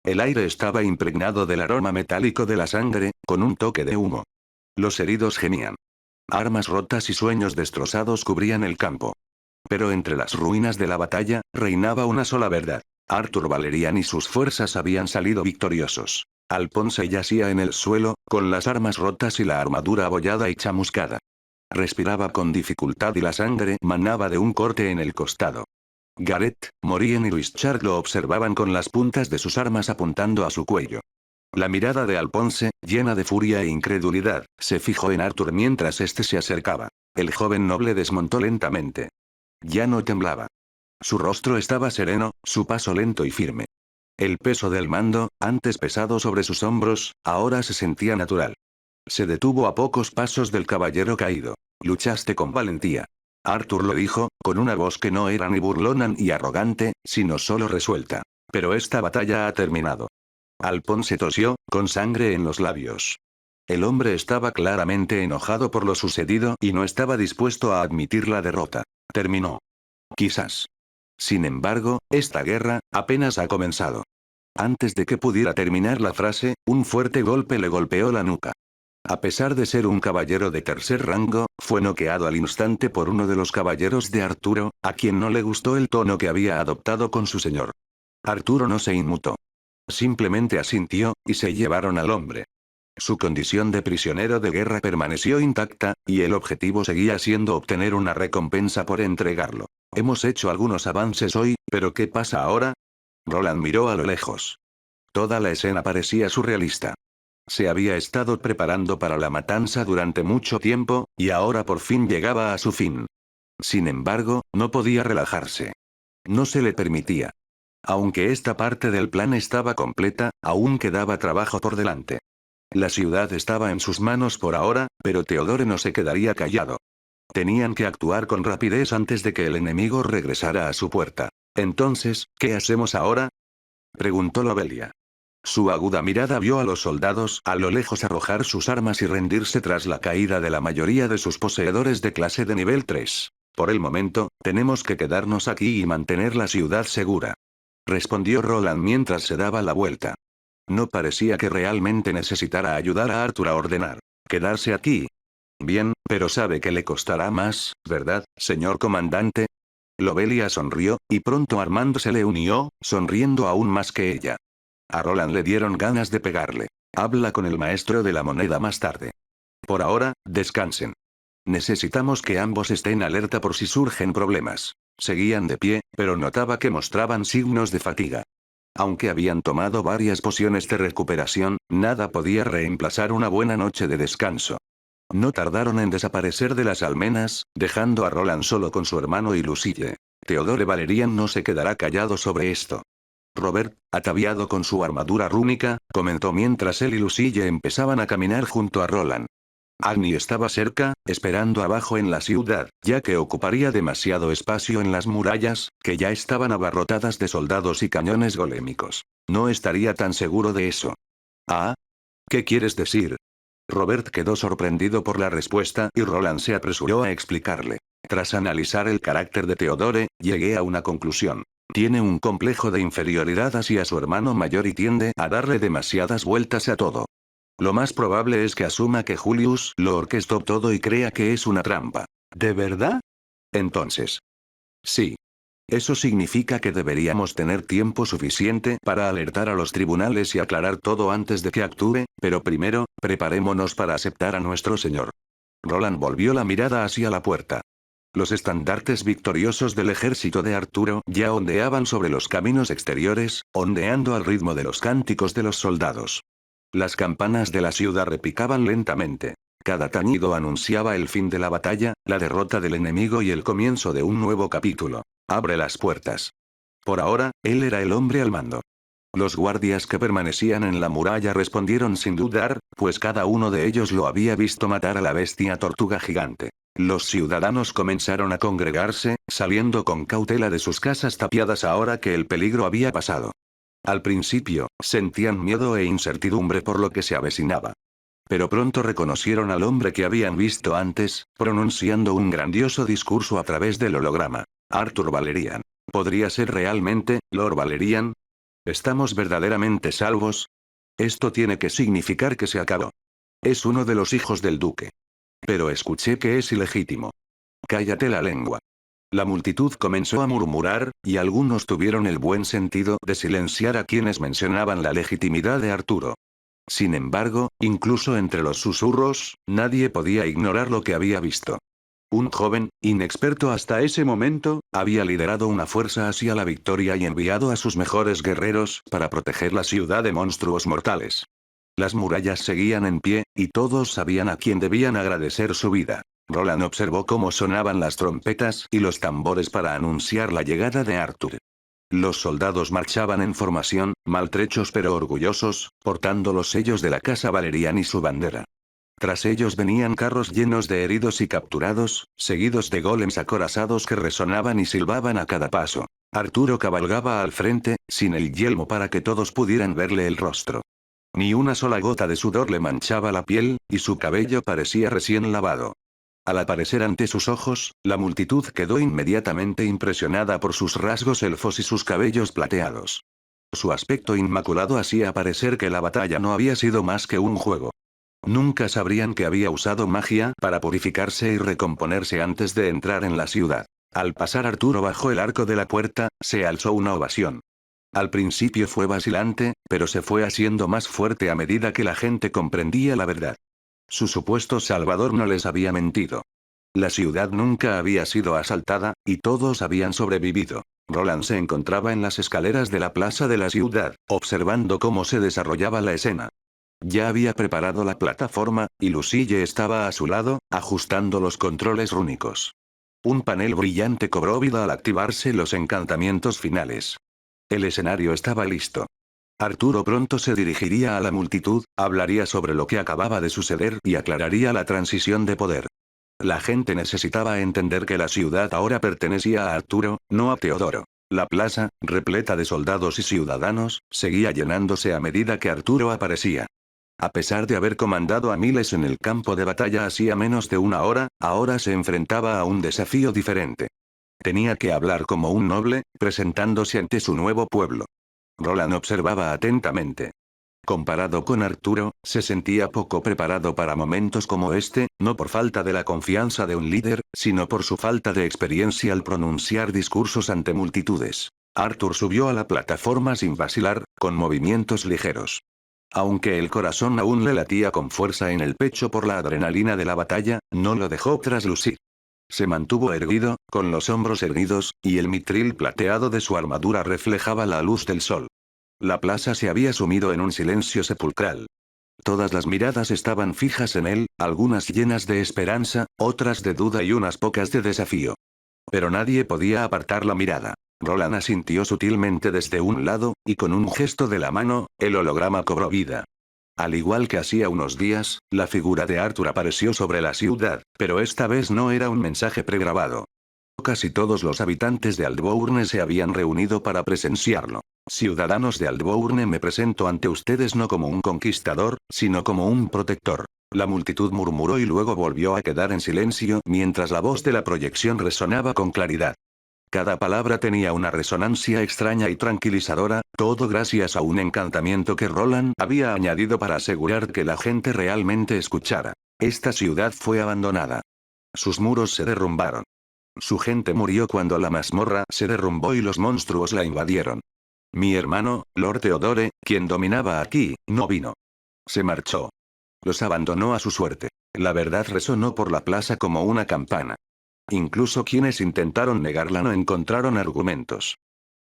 El aire estaba impregnado del aroma metálico de la sangre, con un toque de humo. Los heridos gemían. Armas rotas y sueños destrozados cubrían el campo. Pero entre las ruinas de la batalla, reinaba una sola verdad. Arthur Valerian y sus fuerzas habían salido victoriosos. Alphonse yacía en el suelo, con las armas rotas y la armadura abollada y chamuscada. Respiraba con dificultad y la sangre manaba de un corte en el costado. Gareth, Morien y Richard lo observaban con las puntas de sus armas apuntando a su cuello. La mirada de Alphonse, llena de furia e incredulidad, se fijó en Arthur mientras éste se acercaba. El joven noble desmontó lentamente. Ya no temblaba. Su rostro estaba sereno, su paso lento y firme. El peso del mando, antes pesado sobre sus hombros, ahora se sentía natural. Se detuvo a pocos pasos del caballero caído. Luchaste con valentía. Arthur lo dijo, con una voz que no era ni burlona ni arrogante, sino solo resuelta. Pero esta batalla ha terminado. Alphonse tosió, con sangre en los labios. El hombre estaba claramente enojado por lo sucedido y no estaba dispuesto a admitir la derrota. Terminó. Quizás. Sin embargo, esta guerra, apenas ha comenzado. Antes de que pudiera terminar la frase, un fuerte golpe le golpeó la nuca. A pesar de ser un caballero de tercer rango, fue noqueado al instante por uno de los caballeros de Arturo, a quien no le gustó el tono que había adoptado con su señor. Arturo no se inmutó. Simplemente asintió, y se llevaron al hombre. Su condición de prisionero de guerra permaneció intacta, y el objetivo seguía siendo obtener una recompensa por entregarlo. Hemos hecho algunos avances hoy, pero ¿qué pasa ahora? Roland miró a lo lejos. Toda la escena parecía surrealista. Se había estado preparando para la matanza durante mucho tiempo, y ahora por fin llegaba a su fin. Sin embargo, no podía relajarse. No se le permitía. Aunque esta parte del plan estaba completa, aún quedaba trabajo por delante. La ciudad estaba en sus manos por ahora, pero Theodore no se quedaría callado. Tenían que actuar con rapidez antes de que el enemigo regresara a su puerta. Entonces, ¿qué hacemos ahora? Preguntó Lobelia. Su aguda mirada vio a los soldados a lo lejos arrojar sus armas y rendirse tras la caída de la mayoría de sus poseedores de clase de nivel 3. Por el momento, tenemos que quedarnos aquí y mantener la ciudad segura. Respondió Roland mientras se daba la vuelta. No parecía que realmente necesitara ayudar a Arthur a ordenar. ¿Quedarse aquí? Bien, pero sabe que le costará más, ¿verdad, señor comandante? Lobelia sonrió, y pronto Armand se le unió, sonriendo aún más que ella. A Roland le dieron ganas de pegarle. Habla con el maestro de la moneda más tarde. Por ahora, descansen. Necesitamos que ambos estén alerta por si surgen problemas. Seguían de pie, pero notaba que mostraban signos de fatiga. Aunque habían tomado varias pociones de recuperación, nada podía reemplazar una buena noche de descanso. No tardaron en desaparecer de las almenas, dejando a Roland solo con su hermano y Lucille. Theodore Valerian no se quedará callado sobre esto. Robert, ataviado con su armadura rúnica, comentó mientras él y Lucille empezaban a caminar junto a Roland. Agni estaba cerca, esperando abajo en la ciudad, ya que ocuparía demasiado espacio en las murallas, que ya estaban abarrotadas de soldados y cañones golémicos. No estaría tan seguro de eso. ¿Ah? ¿Qué quieres decir? Robert quedó sorprendido por la respuesta y Roland se apresuró a explicarle. Tras analizar el carácter de Theodore, llegué a una conclusión. Tiene un complejo de inferioridad hacia su hermano mayor y tiende a darle demasiadas vueltas a todo. Lo más probable es que asuma que Julius lo orquestó todo y crea que es una trampa. ¿De verdad? Entonces. Sí. Eso significa que deberíamos tener tiempo suficiente para alertar a los tribunales y aclarar todo antes de que actúe, pero primero, preparémonos para aceptar a nuestro señor. Roland volvió la mirada hacia la puerta. Los estandartes victoriosos del ejército de Arturo ya ondeaban sobre los caminos exteriores, ondeando al ritmo de los cánticos de los soldados. Las campanas de la ciudad repicaban lentamente. Cada tañido anunciaba el fin de la batalla, la derrota del enemigo y el comienzo de un nuevo capítulo. Abre las puertas. Por ahora, él era el hombre al mando. Los guardias que permanecían en la muralla respondieron sin dudar, pues cada uno de ellos lo había visto matar a la bestia tortuga gigante. Los ciudadanos comenzaron a congregarse, saliendo con cautela de sus casas tapiadas ahora que el peligro había pasado. Al principio, sentían miedo e incertidumbre por lo que se avecinaba. Pero pronto reconocieron al hombre que habían visto antes, pronunciando un grandioso discurso a través del holograma. Arthur Valerian. ¿Podría ser realmente, Lord Valerian? ¿Estamos verdaderamente salvos? Esto tiene que significar que se acabó. Es uno de los hijos del duque. Pero escuché que es ilegítimo. Cállate la lengua. La multitud comenzó a murmurar, y algunos tuvieron el buen sentido de silenciar a quienes mencionaban la legitimidad de Arturo. Sin embargo, incluso entre los susurros, nadie podía ignorar lo que había visto. Un joven, inexperto hasta ese momento, había liderado una fuerza hacia la victoria y enviado a sus mejores guerreros para proteger la ciudad de monstruos mortales. Las murallas seguían en pie, y todos sabían a quién debían agradecer su vida. Roland observó cómo sonaban las trompetas y los tambores para anunciar la llegada de Arthur. Los soldados marchaban en formación, maltrechos pero orgullosos, portando los sellos de la casa Valerian y su bandera. Tras ellos venían carros llenos de heridos y capturados, seguidos de golems acorazados que resonaban y silbaban a cada paso. Arturo cabalgaba al frente, sin el yelmo para que todos pudieran verle el rostro. Ni una sola gota de sudor le manchaba la piel, y su cabello parecía recién lavado. Al aparecer ante sus ojos, la multitud quedó inmediatamente impresionada por sus rasgos elfos y sus cabellos plateados. Su aspecto inmaculado hacía parecer que la batalla no había sido más que un juego. Nunca sabrían que había usado magia para purificarse y recomponerse antes de entrar en la ciudad. Al pasar Arturo bajo el arco de la puerta, se alzó una ovación. Al principio fue vacilante, pero se fue haciendo más fuerte a medida que la gente comprendía la verdad. Su supuesto salvador no les había mentido. La ciudad nunca había sido asaltada, y todos habían sobrevivido. Roland se encontraba en las escaleras de la plaza de la ciudad, observando cómo se desarrollaba la escena. Ya había preparado la plataforma, y Lucille estaba a su lado, ajustando los controles rúnicos. Un panel brillante cobró vida al activarse los encantamientos finales. El escenario estaba listo. Arturo pronto se dirigiría a la multitud, hablaría sobre lo que acababa de suceder y aclararía la transición de poder. La gente necesitaba entender que la ciudad ahora pertenecía a Arturo, no a Teodoro. La plaza, repleta de soldados y ciudadanos, seguía llenándose a medida que Arturo aparecía. A pesar de haber comandado a miles en el campo de batalla hacía menos de una hora, ahora se enfrentaba a un desafío diferente. Tenía que hablar como un noble, presentándose ante su nuevo pueblo. Roland observaba atentamente. Comparado con Arturo, se sentía poco preparado para momentos como este, no por falta de la confianza de un líder, sino por su falta de experiencia al pronunciar discursos ante multitudes. Arthur subió a la plataforma sin vacilar, con movimientos ligeros. Aunque el corazón aún le latía con fuerza en el pecho por la adrenalina de la batalla, no lo dejó traslucir. Se mantuvo erguido, con los hombros erguidos, y el mitril plateado de su armadura reflejaba la luz del sol. La plaza se había sumido en un silencio sepulcral. Todas las miradas estaban fijas en él, algunas llenas de esperanza, otras de duda y unas pocas de desafío. Pero nadie podía apartar la mirada. Roland asintió sutilmente desde un lado, y con un gesto de la mano, el holograma cobró vida. Al igual que hacía unos días, la figura de Arthur apareció sobre la ciudad, pero esta vez no era un mensaje pregrabado. Casi todos los habitantes de Aldbourne se habían reunido para presenciarlo. Ciudadanos de Aldbourne, me presento ante ustedes no como un conquistador, sino como un protector. La multitud murmuró y luego volvió a quedar en silencio mientras la voz de la proyección resonaba con claridad. Cada palabra tenía una resonancia extraña y tranquilizadora, todo gracias a un encantamiento que Roland había añadido para asegurar que la gente realmente escuchara. Esta ciudad fue abandonada. Sus muros se derrumbaron. Su gente murió cuando la mazmorra se derrumbó y los monstruos la invadieron. Mi hermano, Lord Theodore, quien dominaba aquí, no vino. Se marchó. Los abandonó a su suerte. La verdad resonó por la plaza como una campana. Incluso quienes intentaron negarla no encontraron argumentos.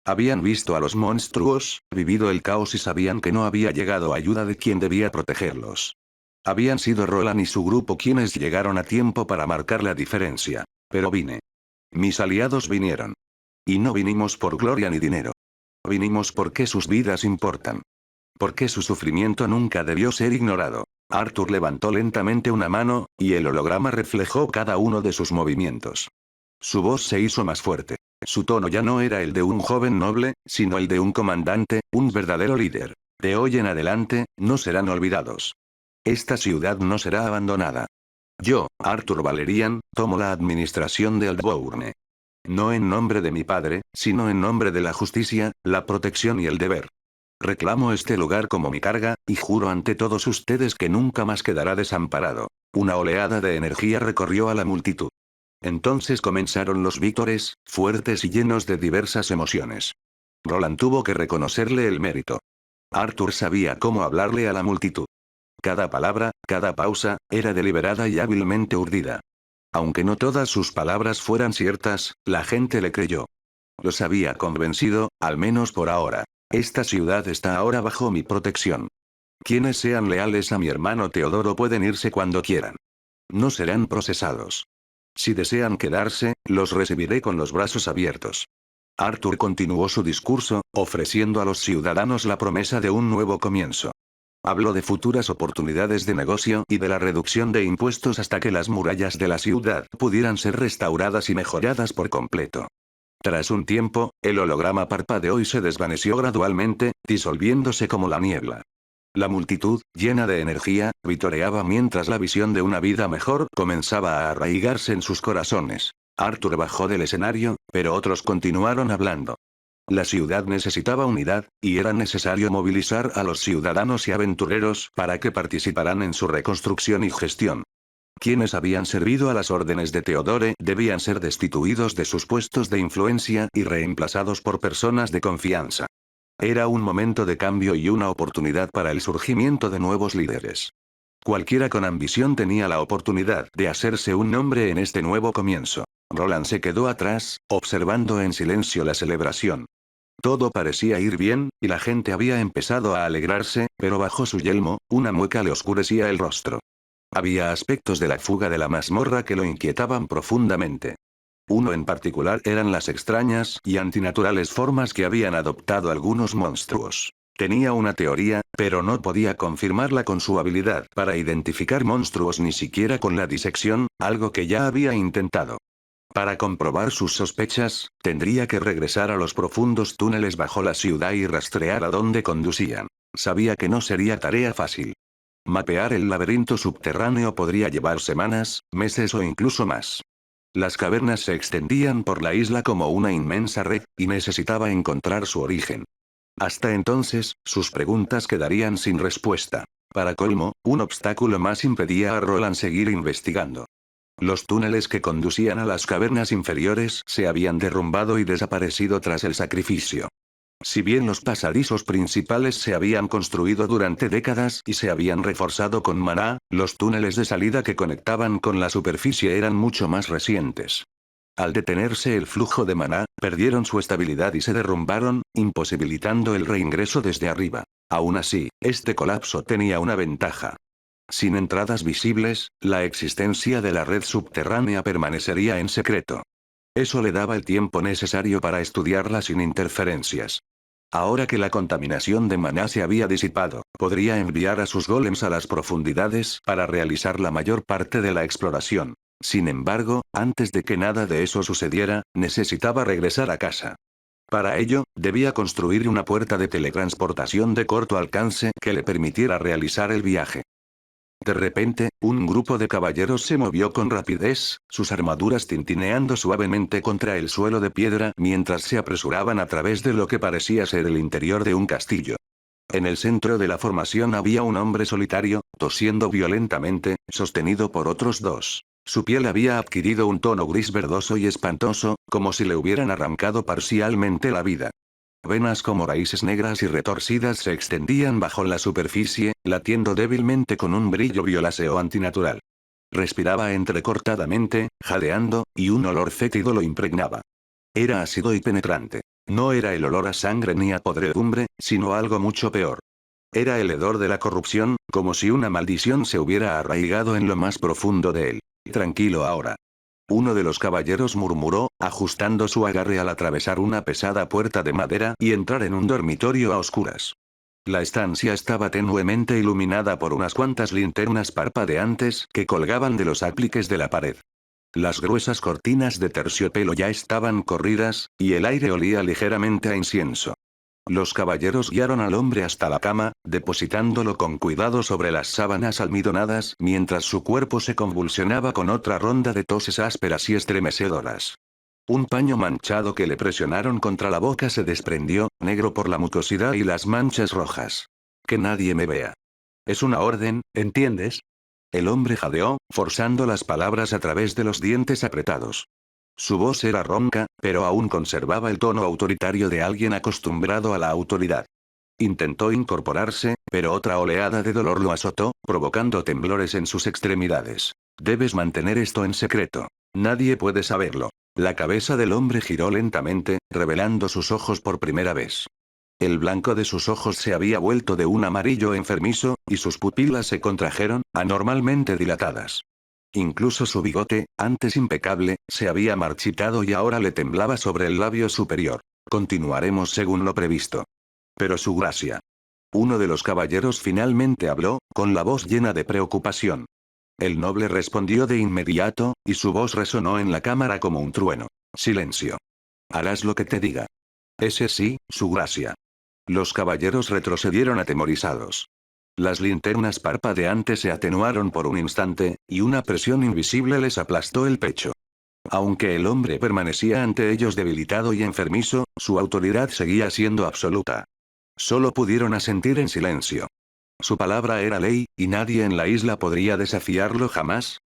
Habían visto a los monstruos, vivido el caos y sabían que no había llegado ayuda de quien debía protegerlos. Habían sido Roland y su grupo quienes llegaron a tiempo para marcar la diferencia. Pero vine. Mis aliados vinieron. Y no vinimos por gloria ni dinero. Vinimos porque sus vidas importan. Porque su sufrimiento nunca debió ser ignorado. Arthur levantó lentamente una mano, y el holograma reflejó cada uno de sus movimientos. Su voz se hizo más fuerte. Su tono ya no era el de un joven noble, sino el de un comandante, un verdadero líder. De hoy en adelante, no serán olvidados. Esta ciudad no será abandonada. Yo, Arthur Valerian, tomo la administración de Aldbourne. No en nombre de mi padre, sino en nombre de la justicia, la protección y el deber. Reclamo este lugar como mi carga, y juro ante todos ustedes que nunca más quedará desamparado. Una oleada de energía recorrió a la multitud. Entonces comenzaron los vítores, fuertes y llenos de diversas emociones. Roland tuvo que reconocerle el mérito. Arthur sabía cómo hablarle a la multitud. Cada palabra, cada pausa, era deliberada y hábilmente urdida. Aunque no todas sus palabras fueran ciertas, la gente le creyó. Los había convencido, al menos por ahora. Esta ciudad está ahora bajo mi protección. Quienes sean leales a mi hermano Teodoro pueden irse cuando quieran. No serán procesados. Si desean quedarse, los recibiré con los brazos abiertos. Arthur continuó su discurso, ofreciendo a los ciudadanos la promesa de un nuevo comienzo. Habló de futuras oportunidades de negocio y de la reducción de impuestos hasta que las murallas de la ciudad pudieran ser restauradas y mejoradas por completo. Tras un tiempo, el holograma parpadeó y se desvaneció gradualmente, disolviéndose como la niebla. La multitud, llena de energía, vitoreaba mientras la visión de una vida mejor comenzaba a arraigarse en sus corazones. Arthur bajó del escenario, pero otros continuaron hablando. La ciudad necesitaba unidad, y era necesario movilizar a los ciudadanos y aventureros para que participaran en su reconstrucción y gestión. Quienes habían servido a las órdenes de Theodore debían ser destituidos de sus puestos de influencia y reemplazados por personas de confianza. Era un momento de cambio y una oportunidad para el surgimiento de nuevos líderes. Cualquiera con ambición tenía la oportunidad de hacerse un nombre en este nuevo comienzo. Roland se quedó atrás, observando en silencio la celebración. Todo parecía ir bien, y la gente había empezado a alegrarse, pero bajo su yelmo, una mueca le oscurecía el rostro. Había aspectos de la fuga de la mazmorra que lo inquietaban profundamente. Uno en particular eran las extrañas y antinaturales formas que habían adoptado algunos monstruos. Tenía una teoría, pero no podía confirmarla con su habilidad para identificar monstruos ni siquiera con la disección, algo que ya había intentado. Para comprobar sus sospechas, tendría que regresar a los profundos túneles bajo la ciudad y rastrear a dónde conducían. Sabía que no sería tarea fácil. Mapear el laberinto subterráneo podría llevar semanas, meses o incluso más. Las cavernas se extendían por la isla como una inmensa red, y necesitaba encontrar su origen. Hasta entonces, sus preguntas quedarían sin respuesta. Para colmo, un obstáculo más impedía a Roland seguir investigando. Los túneles que conducían a las cavernas inferiores se habían derrumbado y desaparecido tras el sacrificio. Si bien los pasadizos principales se habían construido durante décadas y se habían reforzado con maná, los túneles de salida que conectaban con la superficie eran mucho más recientes. Al detenerse el flujo de maná, perdieron su estabilidad y se derrumbaron, imposibilitando el reingreso desde arriba. Aún así, este colapso tenía una ventaja. Sin entradas visibles, la existencia de la red subterránea permanecería en secreto. Eso le daba el tiempo necesario para estudiarla sin interferencias. Ahora que la contaminación de maná se había disipado, podría enviar a sus golems a las profundidades para realizar la mayor parte de la exploración. Sin embargo, antes de que nada de eso sucediera, necesitaba regresar a casa. Para ello, debía construir una puerta de teletransportación de corto alcance que le permitiera realizar el viaje. De repente, un grupo de caballeros se movió con rapidez, sus armaduras tintineando suavemente contra el suelo de piedra mientras se apresuraban a través de lo que parecía ser el interior de un castillo. En el centro de la formación había un hombre solitario, tosiendo violentamente, sostenido por otros dos. Su piel había adquirido un tono gris verdoso y espantoso, como si le hubieran arrancado parcialmente la vida. Venas como raíces negras y retorcidas se extendían bajo la superficie, latiendo débilmente con un brillo violáceo antinatural. Respiraba entrecortadamente, jadeando, y un olor fétido lo impregnaba. Era ácido y penetrante. No era el olor a sangre ni a podredumbre, sino algo mucho peor. Era el hedor de la corrupción, como si una maldición se hubiera arraigado en lo más profundo de él. Tranquilo ahora. Uno de los caballeros murmuró, ajustando su agarre al atravesar una pesada puerta de madera y entrar en un dormitorio a oscuras. La estancia estaba tenuemente iluminada por unas cuantas linternas parpadeantes que colgaban de los apliques de la pared. Las gruesas cortinas de terciopelo ya estaban corridas, y el aire olía ligeramente a incienso. Los caballeros guiaron al hombre hasta la cama, depositándolo con cuidado sobre las sábanas almidonadas mientras su cuerpo se convulsionaba con otra ronda de toses ásperas y estremecedoras. Un paño manchado que le presionaron contra la boca se desprendió, negro por la mucosidad y las manchas rojas. Que nadie me vea. Es una orden, ¿entiendes? El hombre jadeó, forzando las palabras a través de los dientes apretados. Su voz era ronca, pero aún conservaba el tono autoritario de alguien acostumbrado a la autoridad. Intentó incorporarse, pero otra oleada de dolor lo azotó, provocando temblores en sus extremidades. Debes mantener esto en secreto. Nadie puede saberlo. La cabeza del hombre giró lentamente, revelando sus ojos por primera vez. El blanco de sus ojos se había vuelto de un amarillo enfermizo, y sus pupilas se contrajeron, anormalmente dilatadas. Incluso su bigote, antes impecable, se había marchitado y ahora le temblaba sobre el labio superior. Continuaremos según lo previsto. Pero su gracia. Uno de los caballeros finalmente habló, con la voz llena de preocupación. El noble respondió de inmediato, y su voz resonó en la cámara como un trueno. Silencio. Harás lo que te diga. Ese sí, su gracia. Los caballeros retrocedieron atemorizados. Las linternas parpadeantes se atenuaron por un instante, y una presión invisible les aplastó el pecho. Aunque el hombre permanecía ante ellos debilitado y enfermizo, su autoridad seguía siendo absoluta. Solo pudieron asentir en silencio. Su palabra era ley, y nadie en la isla podría desafiarlo jamás,